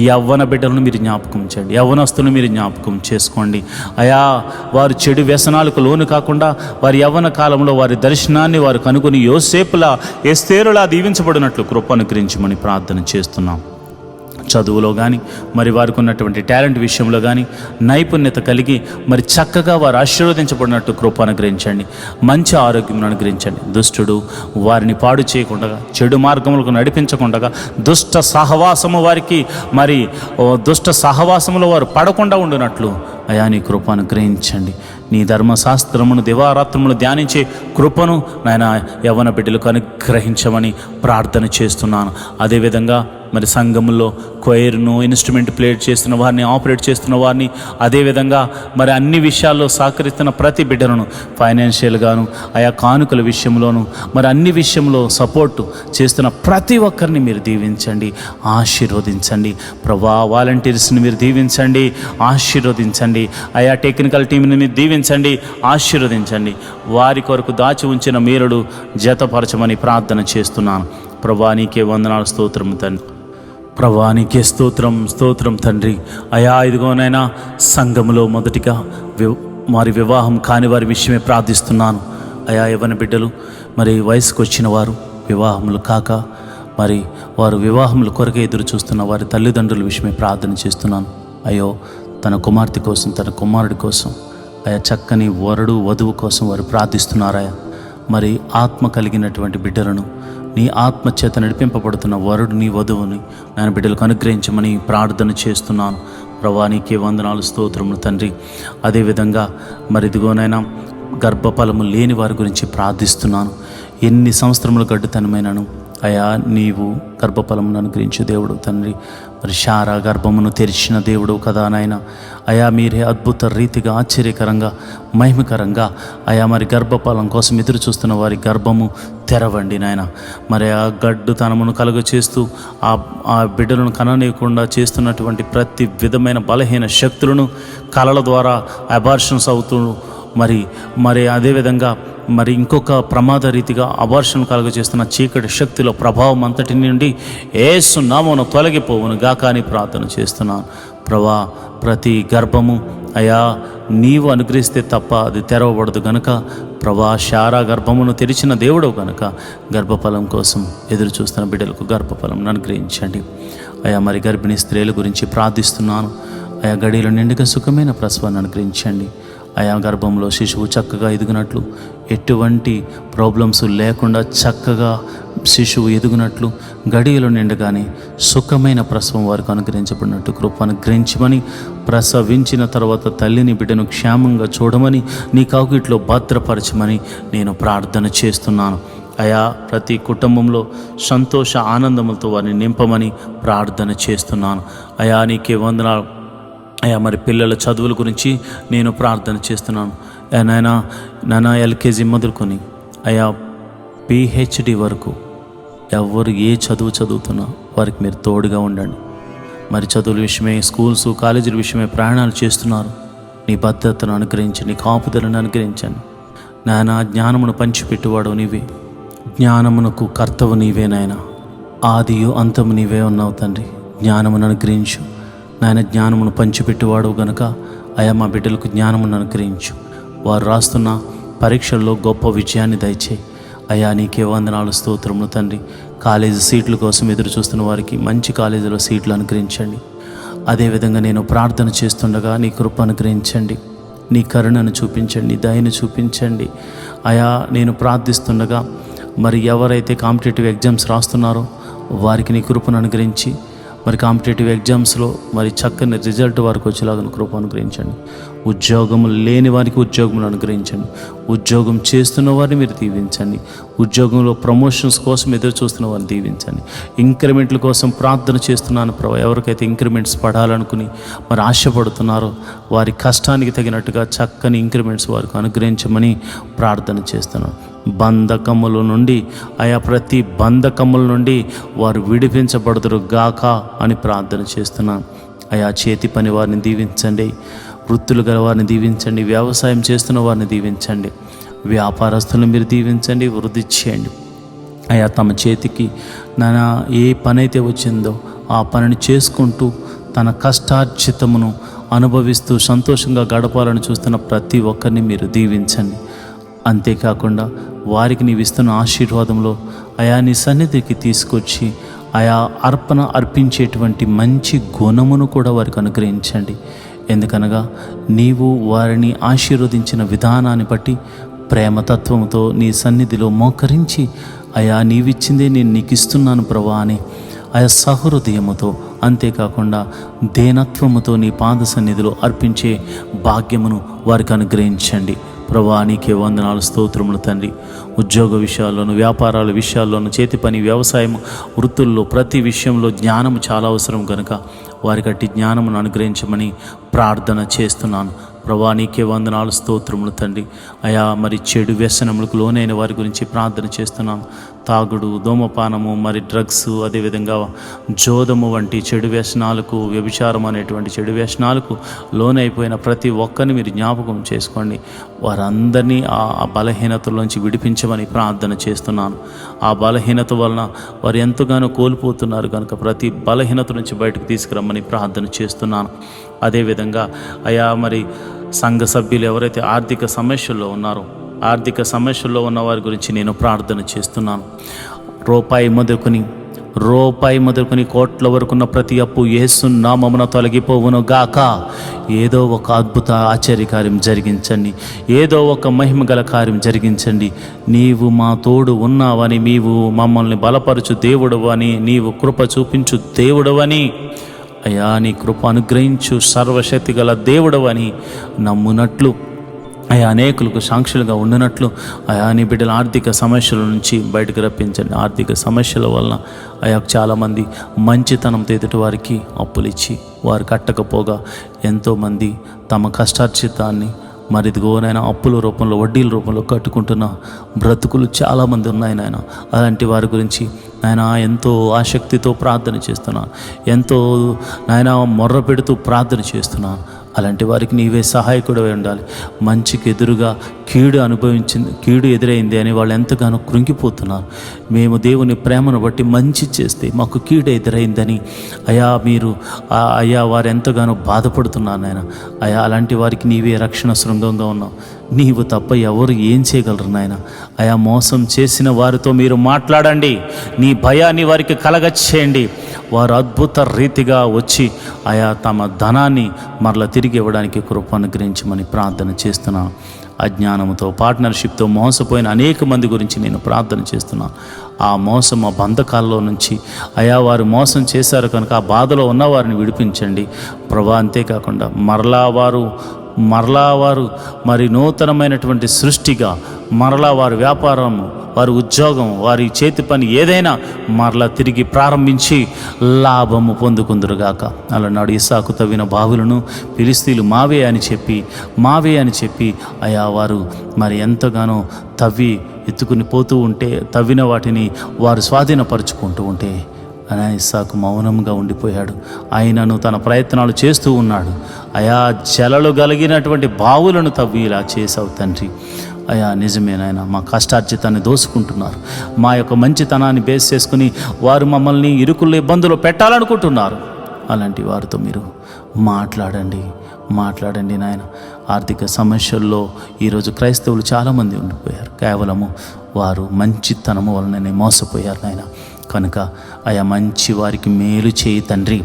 యవ్వన బిడ్డలను మీరు జ్ఞాపకం చేయండి, యవ్వనస్తులను మీరు జ్ఞాపకం చేసుకోండి. అయా వారు చెడు వ్యసనాలకు లోను కాకుండా వారి యవ్వన కాలంలో వారి దర్శనాన్ని వారు కనుగొని యోసేపులా, ఎస్తేరులా దీవించబడినట్లు కృప అనుగ్రహించమని ప్రార్థన చేస్తున్నాం. చదువులో కానీ మరి వారికి ఉన్నటువంటి టాలెంట్ విషయంలో కానీ నైపుణ్యత కలిగి మరి చక్కగా వారు ఆశీర్వదించబడినట్టు కృప అనుగ్రహించండి. మంచి ఆరోగ్యం అనుగ్రహించండి. దుష్టుడు వారిని పాడు చేయకుండా, చెడు మార్గములకు నడిపించకుండా, దుష్ట సహవాసము వారికి మరి దుష్ట సహవాసములో వారు పడకుండా ఉండినట్లు అయా నీ కృప అనుగ్రహించండి. నీ ధర్మశాస్త్రమును దివారాత్రములు ధ్యానించే కృపను నాయన యవ్వన బిడ్డలకు అనుగ్రహించమని ప్రార్థన చేస్తున్నాను. అదేవిధంగా మరి సంఘములో కొయిర్ను, ఇన్స్ట్రుమెంట్ ప్లే చేస్తున్న వారిని, ఆపరేట్ చేస్తున్న వారిని, అదేవిధంగా మరి అన్ని విషయాల్లో సహకరిస్తున్న ప్రతి బిడ్డలను ఫైనాన్షియల్గాను, ఆయా కానుకల విషయంలోను, మరి అన్ని విషయంలో సపోర్టు చేస్తున్న ప్రతి ఒక్కరిని మీరు దీవించండి, ఆశీర్వదించండి. ప్రభా వాలంటీర్స్ని మీరు దీవించండి, ఆశీర్వదించండి. ఆయా టెక్నికల్ టీంని మీరు దీవించండి, ఆశీర్వదించండి. వారి కొరకు దాచి ఉంచిన మేలుడు జతపరచమని ప్రార్థన చేస్తున్నాను. ప్రభా నీకే వందనాలు, స్తోత్రం తండ్రి. ప్రభా నీకే స్తోత్రం, స్తోత్రం తండ్రి. అయా ఇదిగోనైనా సంఘములో మొదటిగా వారి వివాహం కాని వారి విషయమే ప్రార్థిస్తున్నాను. అయా యవ్వన బిడ్డలు మరి వయసుకు వచ్చిన వారు వివాహములు కాక మరి వారు వివాహముల కొరకే ఎదురు చూస్తున్న వారి తల్లిదండ్రుల విషయమే ప్రార్థన చేస్తున్నాను. అయ్యో తన కుమార్తె కోసం, తన కుమారుడి కోసం, అయా చక్కని వరుడు వధువు కోసం వారు ప్రార్థిస్తున్నారయా. మరి ఆత్మ కలిగినటువంటి బిడ్డలను, నీ ఆత్మచేత నడిపింపబడుతున్న వరుడిని, వధువుని నేను బిడ్డలకు అనుగ్రహించమని ప్రార్థన చేస్తున్నాను. ప్రభా నీకే వందనాలు, స్తోత్రములు తండ్రి. అదేవిధంగా మరి ఇదిగోనైనా గర్భఫలము లేని వారి గురించి ప్రార్థిస్తున్నాను. ఎన్ని సంవత్సరములు గడ్డుతనమైనను అయా నీవు గర్భఫలమును అనుగ్రహించే దేవుడు తండ్రి. మరి శారా గర్భమును తెరిచిన దేవుడు కదా నాయన. అయా మీరే అద్భుత రీతిగా, ఆశ్చర్యకరంగా, మహిమకరంగా అయా మరి గర్భఫలం కోసం ఎదురు చూస్తున్న వారి గర్భము తెరవండి నాయన. మరి ఆ గడ్డుతనమును కలుగ చేస్తూ ఆ బిడ్డలను కననీయకుండా చేస్తున్నటువంటి ప్రతి విధమైన బలహీన శక్తులను కలల ద్వారా అబార్షన్స్ అవుతూ మరి అదేవిధంగా మరి ఇంకొక ప్రమాద రీతిగా అబార్షన్ కలుగజేస్తున్న చీకటి శక్తిలో ప్రభావం అంతటి నుండి యేసు నామమున తొలగిపోవును గాక అని ప్రార్థన చేస్తున్నాను. ప్రభా, ప్రతి గర్భము అయా నీవు అనుగ్రహిస్తే తప్ప అది తెరవబడదు గనుక ప్రభా, శారా గర్భమును తెరిచిన దేవుడు గనుక గర్భఫలం కోసం ఎదురు చూస్తున్న బిడ్డలకు గర్భఫలం అనుగ్రహించండి. అయా మరి గర్భిణీ స్త్రీల గురించి ప్రార్థిస్తున్నాను. ఆయా గడిలో నిండుగా సుఖమైన ప్రసవాన్ని అనుగ్రహించండి. ఆయా గర్భంలో శిశువు చక్కగా ఎదుగునట్లు, ఎటువంటి ప్రాబ్లమ్స్ లేకుండా చక్కగా శిశువు ఎదుగునట్లు, గడియలో నిండగానే సుఖమైన ప్రసవం వారికి అనుగ్రహించబడినట్టు కృప అనుగ్రహించమని, ప్రసవించిన తర్వాత తల్లిని బిడ్డను క్షేమంగా చూడమని, నీ కౌగిట్లో భద్రపరచమని నేను ప్రార్థన చేస్తున్నాను. అయా ప్రతి కుటుంబంలో సంతోష ఆనందములతో వారిని నింపమని ప్రార్థన చేస్తున్నాను. అయా నీకే వందనాలు. అయ్యా మరి పిల్లల చదువుల గురించి నేను ప్రార్థన చేస్తున్నాను. నాయనా ఎల్కేజీ మొదలుకొని అయా పిహెచ్డి వరకు ఎవరు ఏ చదువు చదువుతున్నా వారికి మీరు తోడుగా ఉండండి. మరి చదువుల విషయమై, స్కూల్స్ కాలేజీల విషయమై ప్రయాణాలు చేస్తున్నారు. నీ భద్రతను అనుగ్రహించి, నీ కాపుదలను అనుగ్రహించండి. నాయన జ్ఞానమును పంచిపెట్టువాడు నీవే, జ్ఞానమునకు కర్తవు నీవే నాయన, ఆదియు అంతము నీవే ఉన్నావు తండ్రి. జ్ఞానమును అనుగ్రహించు నాయన, జ్ఞానమును పంచిపెట్టువాడు గనుక అయా మా బిడ్డలకు జ్ఞానమును అనుగ్రహించు. వారు రాస్తున్న పరీక్షల్లో గొప్ప విజయాన్ని దయచేయి. అయా నీకే వందనాలు, స్తోత్రములు తండ్రి. కాలేజీ సీట్ల కోసం ఎదురు చూస్తున్న వారికి మంచి కాలేజీలో సీట్లు అనుగ్రహించండి. అదేవిధంగా నేను ప్రార్థన చేస్తుండగా నీ కృప అనుగ్రహించండి, నీ కరుణను చూపించండి, నీ దయను చూపించండి. అయా నేను ప్రార్థిస్తుండగా మరి ఎవరైతే కాంపిటేటివ్ ఎగ్జామ్స్ రాస్తున్నారో వారికి నీ కృపను అనుగ్రహించి, మరి కాంపిటేటివ్ ఎగ్జామ్స్లో మరి చక్కని రిజల్ట్ వారికి వచ్చేలాగా కృప అనుగ్రహించండి. ఉద్యోగం లేని వారికి ఉద్యోగములు అనుగ్రహించండి. ఉద్యోగం చేస్తున్న వారిని మీరు దీవించండి. ఉద్యోగంలో ప్రమోషన్స్ కోసం ఎదురు చూస్తున్న వారిని దీవించండి. ఇంక్రిమెంట్ల కోసం ప్రార్థన చేస్తున్నాను ప్రభు. ఎవరికైతే ఇంక్రిమెంట్స్ పడాలనుకుని మరి ఆశపడుతున్నారో వారి కష్టానికి తగినట్టుగా చక్కని ఇంక్రిమెంట్స్ వారికి అనుగ్రహించమని ప్రార్థన చేస్తున్నాను. బంధకముల నుండి ఆయా ప్రతి బంధకముల నుండి వారు విడిపించబడుదురు గాక అని ప్రార్థన చేస్తున్నాను. ఆయా చేతి పని వారిని దీవించండి, వృత్తులు గల వారిని దీవించండి, వ్యవసాయం చేస్తున్న వారిని దీవించండి, వ్యాపారస్తులను మీరు దీవించండి, వృద్ధి చేయండి. అయా తమ చేతికి నానా ఏ పని అయితే వచ్చిందో ఆ పనిని చేసుకుంటూ తన కష్టార్జితమును అనుభవిస్తూ సంతోషంగా గడపాలని చూస్తున్న ప్రతి ఒక్కరిని మీరు దీవించండి. అంతేకాకుండా వారికి నీవు ఇస్తున్న ఆశీర్వాదంలో అయా నీ సన్నిధికి తీసుకొచ్చి ఆయా అర్పణ అర్పించేటువంటి మంచి గుణమును కూడా వారికి అనుగ్రహించండి. ఎందుకనగా నీవు వారిని ఆశీర్వదించిన విధానాన్ని బట్టి ప్రేమతత్వంతో నీ సన్నిధిలో మోకరించి అయా నీవిచ్చిందే నేను నీకు ఇస్తున్నాను ప్రభా అని ఆయా సహృదయముతో, అంతేకాకుండా దేనత్వముతో నీ పాద సన్నిధిలో అర్పించే భాగ్యమును వారికి అనుగ్రహించండి. ప్రభా నీకే వందనాలు, స్తోత్రములు తండ్రి. ఉద్యోగ విషయాల్లోనూ, వ్యాపారాల విషయాల్లోనూ, చేతి పని, వ్యవసాయం, వృత్తుల్లో ప్రతి విషయంలో జ్ఞానము చాలా అవసరం కనుక వారికి అట్టి జ్ఞానమును అనుగ్రహించమని ప్రార్థన చేస్తున్నాను. ప్రభా నీకే వందనాలు, స్తోత్రములు తండ్రి. అయా మరి చెడు వ్యసనములకు లోనైన వారి గురించి ప్రార్థన చేస్తున్నాను. తాగుడు, ధూమపానము, మరి డ్రగ్స్, అదేవిధంగా జోదము వంటి చెడు వ్యసనాలకు, వ్యభిచారం అనేటువంటి చెడు వ్యసనాలకు లోనైపోయిన ప్రతి ఒక్కరిని మీరు జ్ఞాపకం చేసుకోండి. వారందరినీ ఆ బలహీనతలోంచి విడిపించమని ప్రార్థన చేస్తున్నాను. ఆ బలహీనత వలన వారు ఎంతగానో కోల్పోతున్నారు కనుక ప్రతి బలహీనత నుంచి బయటకు తీసుకురమ్మని ప్రార్థన చేస్తున్నాను. అదేవిధంగా అయా మరి సంఘ సభ్యులు ఎవరైతే ఆర్థిక సమస్యల్లో ఉన్నారో, ఆర్థిక సమస్యల్లో ఉన్న వారి గురించి నేను ప్రార్థన చేస్తున్నాను. రూపాయి మొదలుకొని కోట్ల వరకు ఉన్న ప్రతి అప్పు యేసు నామమున తొలగిపోవును గాక. ఏదో ఒక అద్భుత ఆశ్చర్యకార్యం జరిగించండి, ఏదో ఒక మహిమగల కార్యం జరిగించండి. నీవు మా తోడు ఉన్నావని, నీవు మమ్మల్ని బలపరచు దేవుడవని, నీవు కృప చూపించు దేవుడవని, అయా నీ కృప అనుగ్రహించు సర్వశక్తి గల దేవుడవని నమ్మునట్లు, అయా అనేకులకు సాక్షులుగా ఉండినట్లు అయా నీ బిడ్డల ఆర్థిక సమస్యల నుంచి బయటకు రప్పించండి. ఆర్థిక సమస్యల వలన అయా చాలామంది మంచితనంతో ఎదుటి వారికి అప్పులు ఇచ్చి వారు కట్టకపోగా ఎంతోమంది తమ కష్టార్జితాన్ని మరిదిగో నాయన అప్పుల రూపంలో, వడ్డీల రూపంలో కట్టుకుంటున్న బ్రతుకులు చాలామంది ఉన్నాయి నాయన. అలాంటి వారి గురించి నాయన ఎంతో ఆసక్తితో ప్రార్థన చేస్తున్నాను, ఎంతో నాయన మొర్ర పెడుతూ ప్రార్థన చేస్తున్నాను. అలాంటి వారికి నీవే సహాయకుడు ఉండాలి. మంచికి ఎదురుగా కీడు ఎదురైంది అని వాళ్ళు ఎంతగానో కృంగిపోతున్నారు. మేము దేవుని ప్రేమను బట్టి మంచి చేస్తే మాకు కీడు ఎదురైందని అయ్యా వారు ఎంతగానో బాధపడుతున్నారు నాయన. అలాంటి వారికి నీవే రక్షణ శృంగంగా ఉన్నావు. నీవు తప్ప ఎవరు ఏం చేయగలరు నాయన. మోసం చేసిన వారితో మీరు మాట్లాడండి, నీ భయాన్ని వారికి కలగచ్చేయండి. వారు అద్భుత రీతిగా వచ్చి తమ ధనాన్ని మరలా తిరిగి ఇవ్వడానికి కృప అనుగ్రహించమని ప్రార్థన చేస్తున్నాను. అజ్ఞానంతో పార్ట్నర్షిప్తో మోసపోయిన అనేక మంది గురించి నేను ప్రార్థన చేస్తున్నాను. ఆ బంధకాల్లో నుంచి వారు మోసం చేశారు కనుక ఆ బాధలో ఉన్న వారిని విడిపించండి ప్రభా. అంతేకాకుండా మరలా వారు మరి నూతనమైనటువంటి సృష్టిగా మరలా వారి వ్యాపారం, వారి ఉద్యోగం, వారి చేతి పని ఏదైనా మరలా తిరిగి ప్రారంభించి లాభము పొందుకుందురుగాక. అలనాడు ఇస్సాకు తవ్విన బావులను ఫిలిస్తీయులు మావే అని చెప్పి వారు మరి ఎంతగానో తవ్వి ఎత్తుకుని పోతూ ఉంటే, తవ్విన వాటిని వారు స్వాధీనపరుచుకుంటూ ఉంటే ఇస్సాకు మౌనంగా ఉండిపోయాడు. ఆయనను తన ప్రయత్నాలు చేస్తూ ఉన్నాడు. జలలు కలిగినటువంటి బావులను తవ్వి ఇలా చేసావు తండ్రి. నిజమేనాయన, మా కష్టార్జితాన్ని దోసుకుంటున్నారు. మా యొక్క మంచితనాన్ని బేస్ చేసుకుని వారు మమ్మల్ని ఇరుకుల్లో ఇబ్బందులు పెట్టాలనుకుంటున్నారు. అలాంటి వారితో మీరు మాట్లాడండి నాయన. ఆర్థిక సమస్యల్లో ఈరోజు క్రైస్తవులు చాలామంది ఉండిపోయారు. కేవలము వారు మంచితనము వలననే మోసపోయారు నాయన. కనుక మంచి వారికి మేలు చేయి తండ్రి.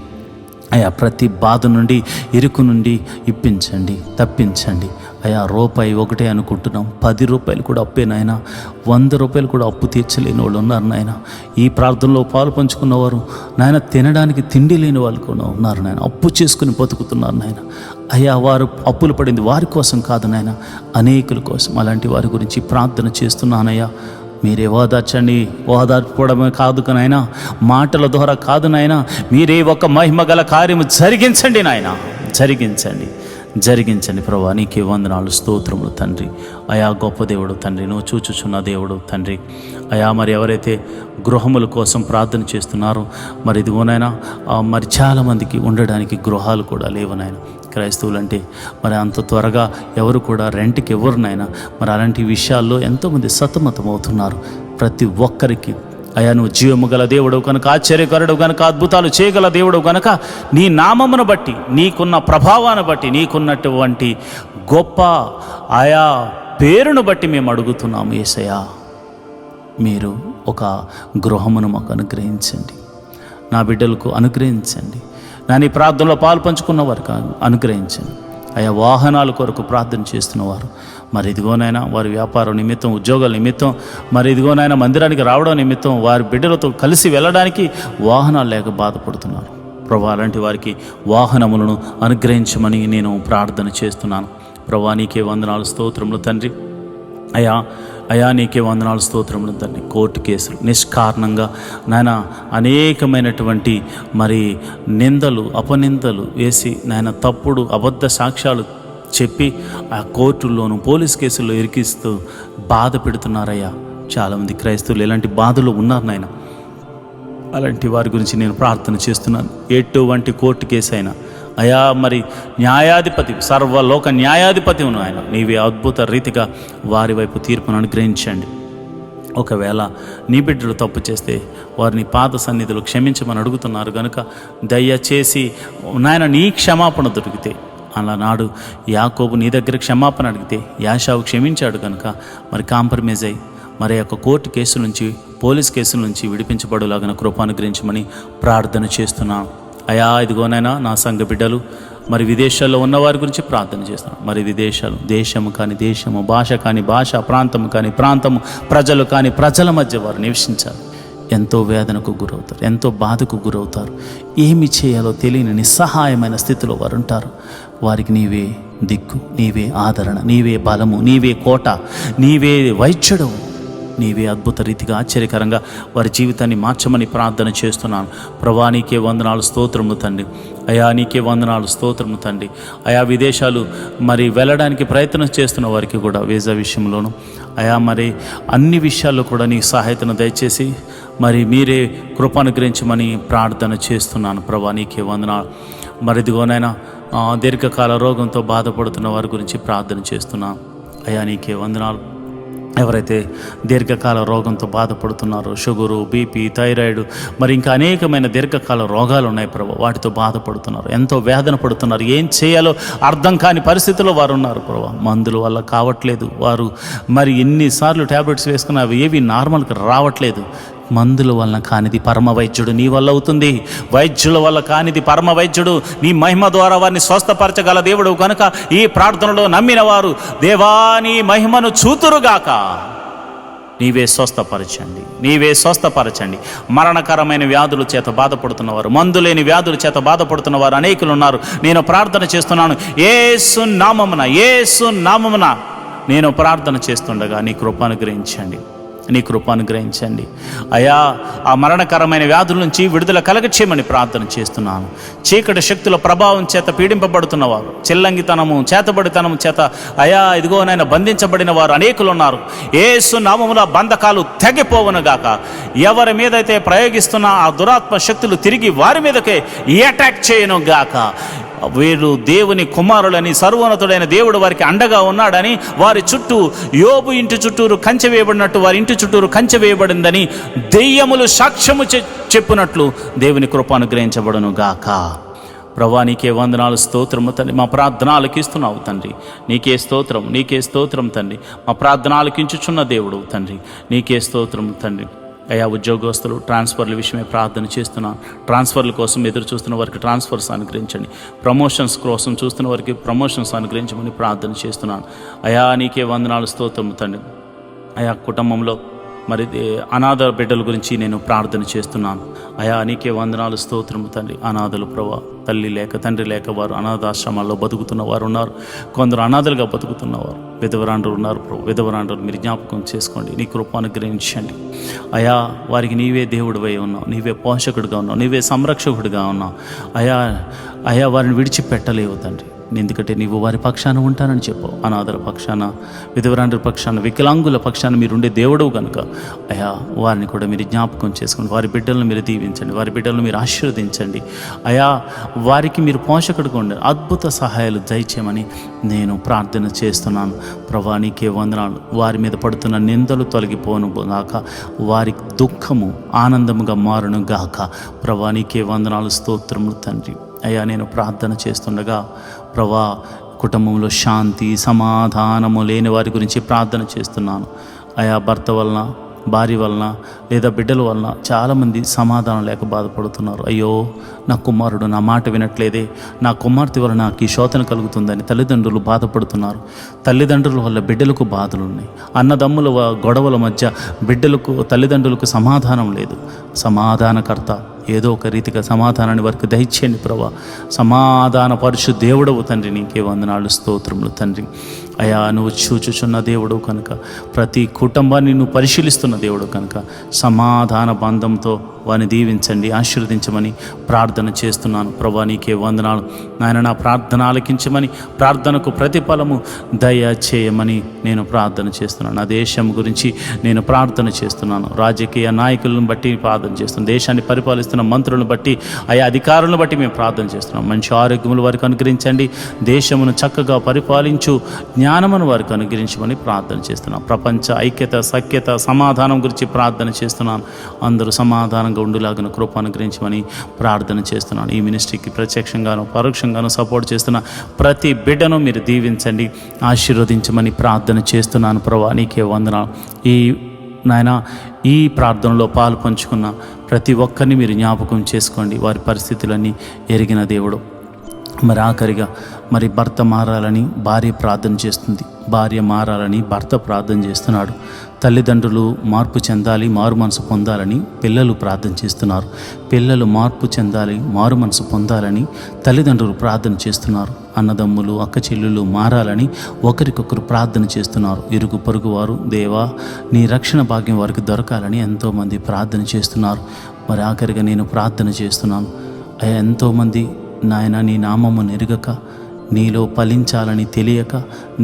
ప్రతి బాధ నుండి, ఇరుకు నుండి తప్పించండి. రూపాయి ఒకటే అనుకుంటున్నాం, 10 రూపాయలు కూడా అప్పే నాయన, 100 రూపాయలు కూడా అప్పు తీర్చలేని వాళ్ళు ఉన్నారు నాయన. ఈ ప్రార్థనలో పాలు పంచుకున్నవారు నాయన, తినడానికి తిండి లేని వాళ్ళు కూడా ఉన్నారు నాయన. అప్పు చేసుకుని బతుకుతున్నారు నాయన. వారు అప్పులు పడింది వారి కోసం కాదు నాయన, అనేకుల కోసం. అలాంటి వారి గురించి ప్రార్థన చేస్తున్నానయ్యా. మీరే ఓదార్చండి. ఓదార్చుకోవడమే కాదు నాయన, మాటల ద్వారా కాదు నాయన, మీరే ఒక మహిమ గల కార్యము జరిగించండి నాయన. జరిగించండి ప్రభా. నీకే వందనాలు, స్తోత్రములు తండ్రి. గొప్ప దేవుడు తండ్రి, నువ్వు చూచుచున్న దేవుడు తండ్రి. మరి ఎవరైతే గృహముల కోసం ప్రార్థన చేస్తున్నారో మరి ఇదిగోనైనా మరి చాలామందికి ఉండడానికి గృహాలు కూడా లేవనైనా. క్రైస్తవులు అంటే మరి అంత త్వరగా ఎవరు కూడా రెంట్కి ఎవరినైనా మరి అలాంటి విషయాల్లో ఎంతోమంది సతమతమవుతున్నారు. ప్రతి ఒక్కరికి నువ్వు జీవము గల దేవుడు కనుక, ఆశ్చర్యకరుడు కనుక, అద్భుతాలు చేయగల దేవుడు కనుక, నీ నామమును బట్టి, నీకున్న ప్రభావాన్ని బట్టి, నీకున్నటువంటి గొప్ప పేరును బట్టి మేము అడుగుతున్నాము యేసయ్యా. మీరు ఒక గృహమును మాకు అనుగ్రహించండి, నా బిడ్డలకు అనుగ్రహించండి. నీ ప్రార్థనలో పాలు పంచుకున్న వారికి అనుగ్రహించండి. వాహనాల కొరకు ప్రార్థన చేస్తున్నవారు మరి ఇదిగోనైనా వారి వ్యాపారం నిమిత్తం, ఉద్యోగాల నిమిత్తం, మరి ఇదిగోనైనా మందిరానికి రావడం నిమిత్తం, వారి బిడ్డలతో కలిసి వెళ్ళడానికి వాహనాలు లేక బాధపడుతున్నారు ప్రభా. అలాంటి వారికి వాహనములను అనుగ్రహించమని నేను ప్రార్థన చేస్తున్నాను ప్రభా. నీకే వందనాలు, స్తోత్రములు తండ్రి. నీకే వందనాలు, స్తోత్రములు తండ్రి. కోర్టు కేసులు నిష్కారణంగా నాయన అనేకమైనటువంటి మరి నిందలు, అపనిందలు వేసి నాయన తప్పుడు అబద్ధ సాక్ష్యాలు చెప్పి కోర్టుల్లోనూ పోలీస్ కేసుల్లో ఇరికిస్తూ బాధ పెడుతున్నారయ్యా. చాలామంది క్రైస్తవులు ఇలాంటి బాధలు ఉన్నారు నాయన. అలాంటి వారి గురించి నేను ప్రార్థన చేస్తున్నాను. ఎటువంటి కోర్టు కేసు అయినా మరి న్యాయాధిపతి, సర్వలోక న్యాయాధిపతి ఉన్న ఆయన, నీవే అద్భుత రీతిగా వారి వైపు తీర్పును అనుగ్రహించండి. ఒకవేళ నీ బిడ్డలు తప్పు చేస్తే వారిని పాద సన్నిధిలో క్షమించమని అడుగుతున్నారు కనుక దయచేసి నాయన నీ క్షమాపణ దొరికితే, అలనాడు యాకోబు నీ దగ్గర క్షమాపణ అడిగితే యాషావు క్షమించాడు కనుక మరి కాంప్రమైజ్ అయ్యి మరి యొక్క కోర్టు కేసు నుంచి, పోలీస్ కేసుల నుంచి విడిపించబడులాగిన కృప అనుగ్రహించమని ప్రార్థన చేస్తున్నాను. ఇదిగోనైనా నా సంఘ బిడ్డలు మరి విదేశాల్లో ఉన్నవారి గురించి ప్రార్థన చేస్తున్నాను. మరి విదేశాలు, దేశము కానీ దేశము, భాష కానీ భాష, ప్రాంతము కానీ ప్రాంతము, ప్రజలు కానీ ప్రజల మధ్య వారు నివసించారు. ఎంతో వేదనకు గురవుతారు, ఎంతో బాధకు గురవుతారు. ఏమి చేయాలో తెలియని నిస్సహాయమైన స్థితిలో వారు ఉంటారు. వారికి నీవే దిక్కు, నీవే ఆదరణ, నీవే బలము, నీవే కోట, నీవే వైద్యుడు, నీవే అద్భుత రీతిగా ఆశ్చర్యకరంగా వారి జీవితాన్ని మార్చమని ప్రార్థన చేస్తున్నాను ప్రభా. నీకే వందనాలు, స్తోత్రము తండ్రి. నీకే వందనాలు, స్తోత్రము తండ్రి. విదేశాలు మరి వెళ్ళడానికి ప్రయత్నం చేస్తున్న వారికి కూడా వీసా విషయంలోనూ మరి అన్ని విషయాల్లో కూడా నీ సహాయతను దయచేసి మరి మీరే కృప అనుగ్రహించమని ప్రార్థన చేస్తున్నాను ప్రభా. నీకే వందనాలు. మరి ఇదిగోనైనా దీర్ఘకాల రోగంతో బాధపడుతున్న వారి గురించి ప్రార్థన చేస్తున్నాం. అయ్యా నీకే వందనాలు. ఎవరైతే దీర్ఘకాల రోగంతో బాధపడుతున్నారో, షుగరు, బీపీ, థైరాయిడ్, మరి ఇంకా అనేకమైన దీర్ఘకాల రోగాలు ఉన్నాయి ప్రభు, వాటితో బాధపడుతున్నారు, ఎంతో వేదన పడుతున్నారు, ఏం చేయాలో అర్థం కాని పరిస్థితిలో వారు ఉన్నారు ప్రభు. మందుల వల్ల కావట్లేదు, వారు మరి ఎన్నిసార్లు ట్యాబ్లెట్స్ వేసుకున్నా అవి ఏవి నార్మల్కి రావట్లేదు. మందుల వలన కానిది పరమ వైద్యుడు నీ వల్ల అవుతుంది. వైద్యుల వల్ల కానిది పరమ వైద్యుడు నీ మహిమ ద్వారా వారిని స్వస్థపరచగల దేవుడు కనుక ఈ ప్రార్థనలో నమ్మిన వారు దేవా నీ మహిమను చూతురుగాక. నీవే స్వస్థపరచండి, నీవే స్వస్థపరచండి. మరణకరమైన వ్యాధుల చేత బాధపడుతున్నవారు, మందులేని వ్యాధుల చేత బాధపడుతున్న వారు అనేకులు ఉన్నారు. నేను ప్రార్థన చేస్తున్నాను, యేసు నామమున నేను ప్రార్థన చేస్తుండగా నీ కృప అనుగ్రహించండి, నీ కృప అనుగ్రహించండి అయా. ఆ మరణకరమైన వ్యాధుల నుంచి విడుదల కలగచేయమని ప్రార్థన చేస్తున్నాను. చీకటి శక్తుల ప్రభావం చేత పీడింపబడుతున్నవారు, చెల్లంగితనము, చేతబడితనము చేత అయా ఇదిగోనైనా బంధించబడిన వారు అనేకులు ఉన్నారు. యేసు నామమున బంధకాలు తెగిపోవునుగాక. ఎవరి మీదైతే ప్రయోగిస్తున్న ఆ దురాత్మ శక్తులు తిరిగి వారి మీదకే అటాక్ చేయనుగాక. వీరు దేవుని కుమారులని, సర్వోన్నతుడైన దేవుడు వారికి అండగా ఉన్నాడని, వారి చుట్టూ యోబు ఇంటి చుట్టూరు కంచె వేయబడినట్టు వారి ఇంటి చుట్టూరు కంచె వేయబడిందని దెయ్యములు సాక్ష్యము చెప్పునట్లు దేవుని కృప అనుగ్రహించబడును గాక. ప్రభా నీకే వందనాలు, స్తోత్రము తండ్రి. మా ప్రార్థన ఆలకిస్తున్నావు తండ్రి, నీకే స్తోత్రం, నీకే స్తోత్రం తండ్రి. మా ప్రార్థన ఆలకించుచున్న దేవుడు తండ్రి, నీకే స్తోత్రం తండ్రి. అయా ఉద్యోగస్తులు ట్రాన్స్ఫర్ల విషయమే ప్రార్థన చేస్తున్నాను. ట్రాన్స్ఫర్ల కోసం ఎదురు చూస్తున్న వారికి ట్రాన్స్ఫర్స్ అనుగ్రహించండి. ప్రమోషన్స్ కోసం చూస్తున్న వారికి ప్రమోషన్స్ అనుగ్రహించమని ప్రార్థన చేస్తున్నాను. అయా నీకే వందనాలు, స్తోత్రం తండ్రి. అయా కుటుంబంలో మరి అనాథ బిడ్డల గురించి నేను ప్రార్థన చేస్తున్నాను. అయా నీకే వందనాలు, స్తోత్రము తండ్రి. అనాథలు ప్రభా, తల్లి లేక తండ్రి లేక వారు అనాథాశ్రమాల్లో బతుకుతున్న వారు ఉన్నారు. కొందరు అనాథలుగా బతుకుతున్నవారు, విధవరాండ్రులు ఉన్నారు ప్రభు. విధవరాండ్రులు మీరు జ్ఞాపకం చేసుకోండి, నీ కృప అనుగ్రహించండి అయా. వారికి నీవే దేవుడివై ఉన్నావు, నీవే పోషకుడిగా ఉన్నావు, నీవే సంరక్షకుడిగా ఉన్నావు అయా. వారిని విడిచిపెట్టలేవు తండ్రి, ఎందుకంటే నీవు వారి పక్షాన ఉంటానని చెప్పావు. అనాథల పక్షాన, విధవరాండ్రుల పక్షాన, వికలాంగుల పక్షాన మీరుండే దేవుడు కనుక అయా వారిని కూడా మీరు జ్ఞాపకం చేసుకోండి. వారి బిడ్డలను మీరు దీవించండి, వారి బిడ్డలను మీరు ఆశీర్వదించండి అయా. వారికి మీరు పోషకుడిగా ఉండే అద్భుత సహాయాలు దయచేయమని నేను ప్రార్థన చేస్తున్నాను. ప్రభా నీకే వందనాలు. వారి మీద పడుతున్న నిందలు తొలగిపోను గాక, వారి దుఃఖము ఆనందముగా మారును గాక. ప్రభా నీకే వందనాలు, స్తోత్రములు తండ్రి. అయ్యా నేను ప్రార్థన చేస్తుండగా ప్రభా కుటుంబంలో శాంతి సమాధానము లేని వారి గురించి ప్రార్థన చేస్తున్నాను. అయా భర్త వలన, భార్య వలన లేదా బిడ్డల వలన చాలామంది సమాధానం లేక బాధపడుతున్నారు. అయ్యో నా కుమారుడు నా మాట వినట్లేదే, నా కుమార్తె వలన నాకు ఈ శోధన కలుగుతుందని తల్లిదండ్రులు బాధపడుతున్నారు. తల్లిదండ్రుల వల్ల బిడ్డలకు బాధలు ఉన్నాయి. అన్నదమ్ముల గొడవల మధ్య బిడ్డలకు, తల్లిదండ్రులకు సమాధానం లేదు. సమాధానకర్త ఏదో ఒక రీతిగా సమాధానాన్ని వారికి దయచేయండి ప్రభా. సమాధాన పరుషు దేవుడవు తండ్రి, నీకే వందనాలు, స్తోత్రములు తండ్రి. అయా నువ్వు చూచుచున్న దేవుడు కనుక, ప్రతి కుటుంబాన్ని నువ్వు పరిశీలిస్తున్న దేవుడు కనుక సమాధాన బంధంతో వారిని దీవించండి, ఆశీర్వదించమని ప్రార్థన చేస్తున్నాను. ప్రభా నీకే వందనాలు నాయన. నా ప్రార్థన ఆలకించమని, ప్రార్థనకు ప్రతిఫలము దయచేయమని నేను ప్రార్థన చేస్తున్నాను. నా దేశం గురించి నేను ప్రార్థన చేస్తున్నాను. రాజకీయ నాయకులను బట్టి ప్రార్థన చేస్తున్నాను. దేశాన్ని పరిపాలిస్తున్న మంత్రులను బట్టి, ఆయా అధికారులను బట్టి మేము ప్రార్థన చేస్తున్నాం. మంచి ఆరోగ్యములు వారికి అనుగ్రహించండి. దేశమును చక్కగా పరిపాలించు జ్ఞానమును వారికి అనుగ్రహించమని ప్రార్థన చేస్తున్నాం. ప్రపంచ ఐక్యత, సఖ్యత, సమాధానం గురించి ప్రార్థన చేస్తున్నాను. అందరూ సమాధానంగా ఉండులాగిన కృప అనుగ్రహించమని ప్రార్థన చేస్తున్నాను. ఈ మినిస్ట్రీకి ప్రత్యక్షంగాను పరోక్షంగాను సపోర్ట్ చేస్తున్న ప్రతి బిడ్డను మీరు దీవించండి, ఆశీర్వదించమని ప్రార్థన చేస్తున్నాను. ప్రభా నీకే వందనాలు. నాయన ఈ ప్రార్థనలో పాలు పంచుకున్న ప్రతి ఒక్కరిని మీరు జ్ఞాపకం చేసుకోండి. వారి పరిస్థితులన్నీ ఎరిగిన దేవుడు. మరి ఆఖరిగా మరి భర్త మారాలని భార్య ప్రార్థన చేస్తుంది, భార్య మారాలని భర్త ప్రార్థన చేస్తున్నాడు. తల్లిదండ్రులు మార్పు చెందాలి, మారు మనసు పొందాలని పిల్లలు ప్రార్థన చేస్తున్నారు. పిల్లలు మార్పు చెందాలి, మారు మనసు పొందాలని తల్లిదండ్రులు ప్రార్థన చేస్తున్నారు. అన్నదమ్ములు, అక్క చెల్లెళ్ళు మారాలని ఒకరికొకరు ప్రార్థన చేస్తున్నారు. ఇరుగు పొరుగు వారు దేవా నీ రక్షణ భాగ్యం వారికి దొరకాలని ఎంతోమంది ప్రార్థన చేస్తున్నారు. మరి ఆఖరిగా నేను ప్రార్థన చేస్తున్నాను. ఎంతోమంది నాయన నీ నామము నెరుగక, నీలో ఫలించాలని తెలియక,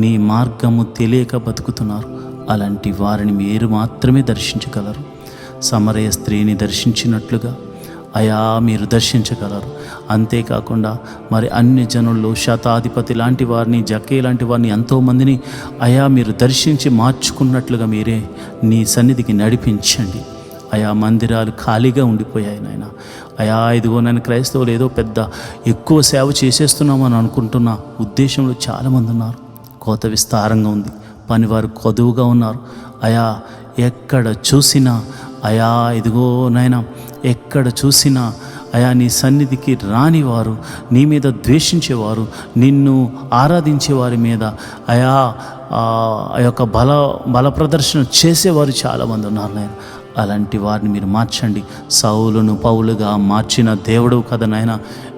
నీ మార్గము తెలియక బతుకుతున్నారు. అలాంటి వారిని మీరు మాత్రమే దర్శించగలరు. సమరయ స్త్రీని దర్శించినట్లుగా అయా మీరు దర్శించగలరు. అంతేకాకుండా మరి అన్ని జనుల్లో శతాధిపతి లాంటి వారిని, జక్కే లాంటి వారిని, ఎంతోమందిని అయా మీరు దర్శించి మార్చుకున్నట్లుగా మీరే నీ సన్నిధికి నడిపించండి. అయా మందిరాలు ఖాళీగా ఉండిపోయాయి నాయన. అయా ఇదిగో నేను క్రైస్తవులు ఏదో పెద్ద ఎక్కువ సేవ చేసేస్తున్నామని అనుకుంటున్న ఉద్దేశంలో చాలామంది ఉన్నారు. కోత విస్తారంగా ఉంది, పనివారు కొదువుగా ఉన్నారు. అయా ఎక్కడ చూసినా అయా ఇదిగో నాయన, ఎక్కడ చూసినా అయా నీ సన్నిధికి రానివారు, నీ మీద ద్వేషించేవారు, నిన్ను ఆరాధించే వారి మీద అయా ఆ యొక్క బల ప్రదర్శన చేసేవారు చాలామంది ఉన్నారు నాయన. అలాంటి వారిని మీరు మార్చండి. సౌలును పౌలుగా మార్చిన దేవుడు కదా నాయన.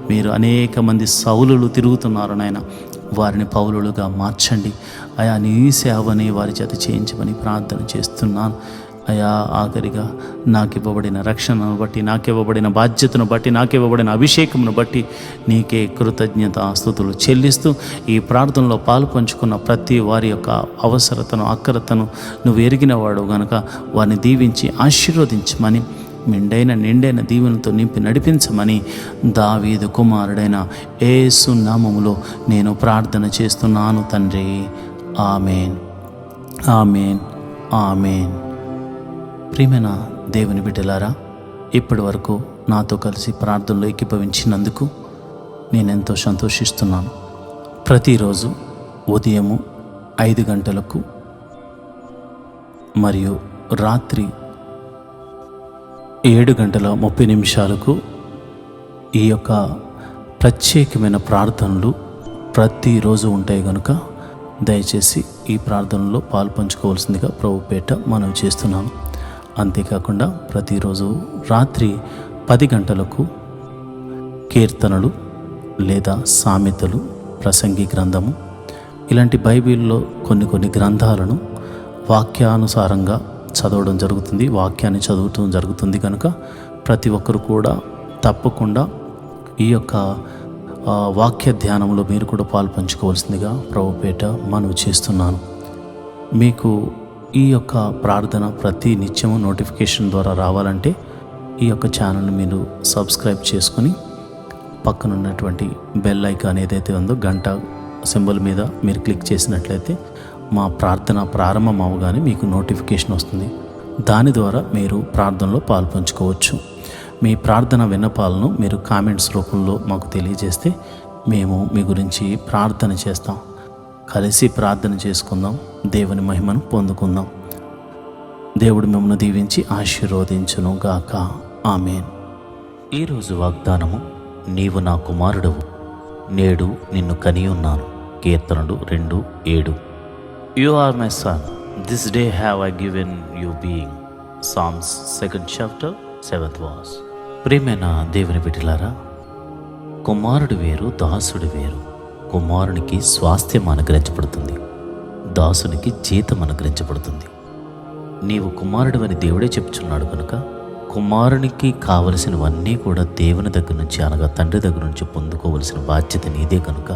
మీరు అనేక మంది సౌలులు తిరుగుతున్నారు నాయన, వారిని పౌలులుగా మార్చండి. అయా నీ సేవని వారి చేత చేయించమని ప్రార్థన చేస్తున్నాను. అయా ఆఖరిగా నాకు ఇవ్వబడిన రక్షణను బట్టి, నాకు ఇవ్వబడిన బాధ్యతను బట్టి, నాకు ఇవ్వబడిన అభిషేకమును బట్టి నీకే కృతజ్ఞత స్తుతులు చెల్లిస్తూ ఈ ప్రార్థనలో పాలు పంచుకున్న ప్రతి వారి యొక్క అవసరతను, అక్కరతను నువ్వు ఎరిగినవాడు గనుక వారిని దీవించి ఆశీర్వదించమని, నిండైన దీవెనలతో నింపి నడిపించమని దావీదు కుమారుడైన యేసు నామములో నేను ప్రార్థన చేస్తున్నాను తండ్రి. ఆమేన్, ఆమేన్, ఆమేన్. ప్రియమైన దేవుని బిడ్డలారా, ఇప్పటి వరకు నాతో కలిసి ప్రార్థనలో ఏకీభవించినందుకు నేనెంతో సంతోషిస్తున్నాను. ప్రతిరోజు ఉదయము 5 గంటలకు మరియు రాత్రి 7:30 ఈ యొక్క ప్రత్యేకమైన ప్రార్థనలు ప్రతిరోజు ఉంటాయి కనుక దయచేసి ఈ ప్రార్థనలో పాలు పంచుకోవాల్సిందిగా ప్రభుపేట మనవి చేస్తున్నాను. అంతేకాకుండా ప్రతిరోజు రాత్రి 10 గంటలకు కీర్తనలు లేదా సామెతలు, ప్రసంగి గ్రంథము, ఇలాంటి బైబిల్లో కొన్ని గ్రంథాలను వాక్యానుసారంగా చదవడం జరుగుతుంది, వాక్యాన్ని చదవటం జరుగుతుంది. కనుక ప్రతి ఒక్కరు కూడా తప్పకుండా ఈ యొక్క వాక్య ధ్యానంలో మీరు కూడా పాలు పంచుకోవాల్సిందిగా ప్రభుపేట మనవి చేస్తున్నాను. మీకు ఈ యొక్క ప్రార్థన ప్రతి నిత్యము నోటిఫికేషన్ ద్వారా రావాలంటే ఈ యొక్క ఛానల్ని మీరు సబ్స్క్రైబ్ చేసుకొని పక్కనున్నటువంటి బెల్ ఐకాన్ ఏదైతే ఉందో గంట సింబల్ మీద మీరు క్లిక్ చేసినట్లయితే మా ప్రార్థన ప్రారంభం అవగానే మీకు నోటిఫికేషన్ వస్తుంది. దాని ద్వారా మీరు ప్రార్థనలో పాలు పంచుకోవచ్చు. మీ ప్రార్థన విన్నపాలను మీరు కామెంట్స్ రూపంలో మాకు తెలియజేస్తే మేము మీ గురించి ప్రార్థన చేస్తాం. కలిసి ప్రార్థన చేసుకుందాం, దేవుని మహిమను పొందుకుందాం. దేవుడు మిమ్మల్ని దీవించి ఆశీర్వదించును గాక. ఆమేన్. ఈరోజు వాగ్దానము, నీవు నా కుమారుడవు, నేడు నిన్ను కని ఉన్నాను. కీర్తనలు 2:7. You are my son, this day have I given you being. Psalms 2nd chapter 7th verse. ప్రియమైన దేవుని బిడ్డలారా, కుమారుడు వేరు, దాసుడు వేరు. కుమారునికి స్వాస్థ్యం అనుగ్రహించబడుతుంది, దాసునికి జీతం అనుగ్రహించబడుతుంది. నీవు కుమారుడివని దేవుడే చెప్తున్నాడు కనుక కుమారునికి కావలసినవన్నీ కూడా దేవుని దగ్గర నుంచి, అనగా తండ్రి దగ్గర నుంచి పొందుకోవలసిన బాధ్యత నీదే కనుక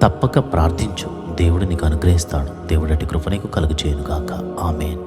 తప్పక ప్రార్థించు. దేవుడు నీకు అనుగ్రహిస్తాడు. దేవుడటి కృప నీకు కలుగజేయును గాక. ఆమేన్.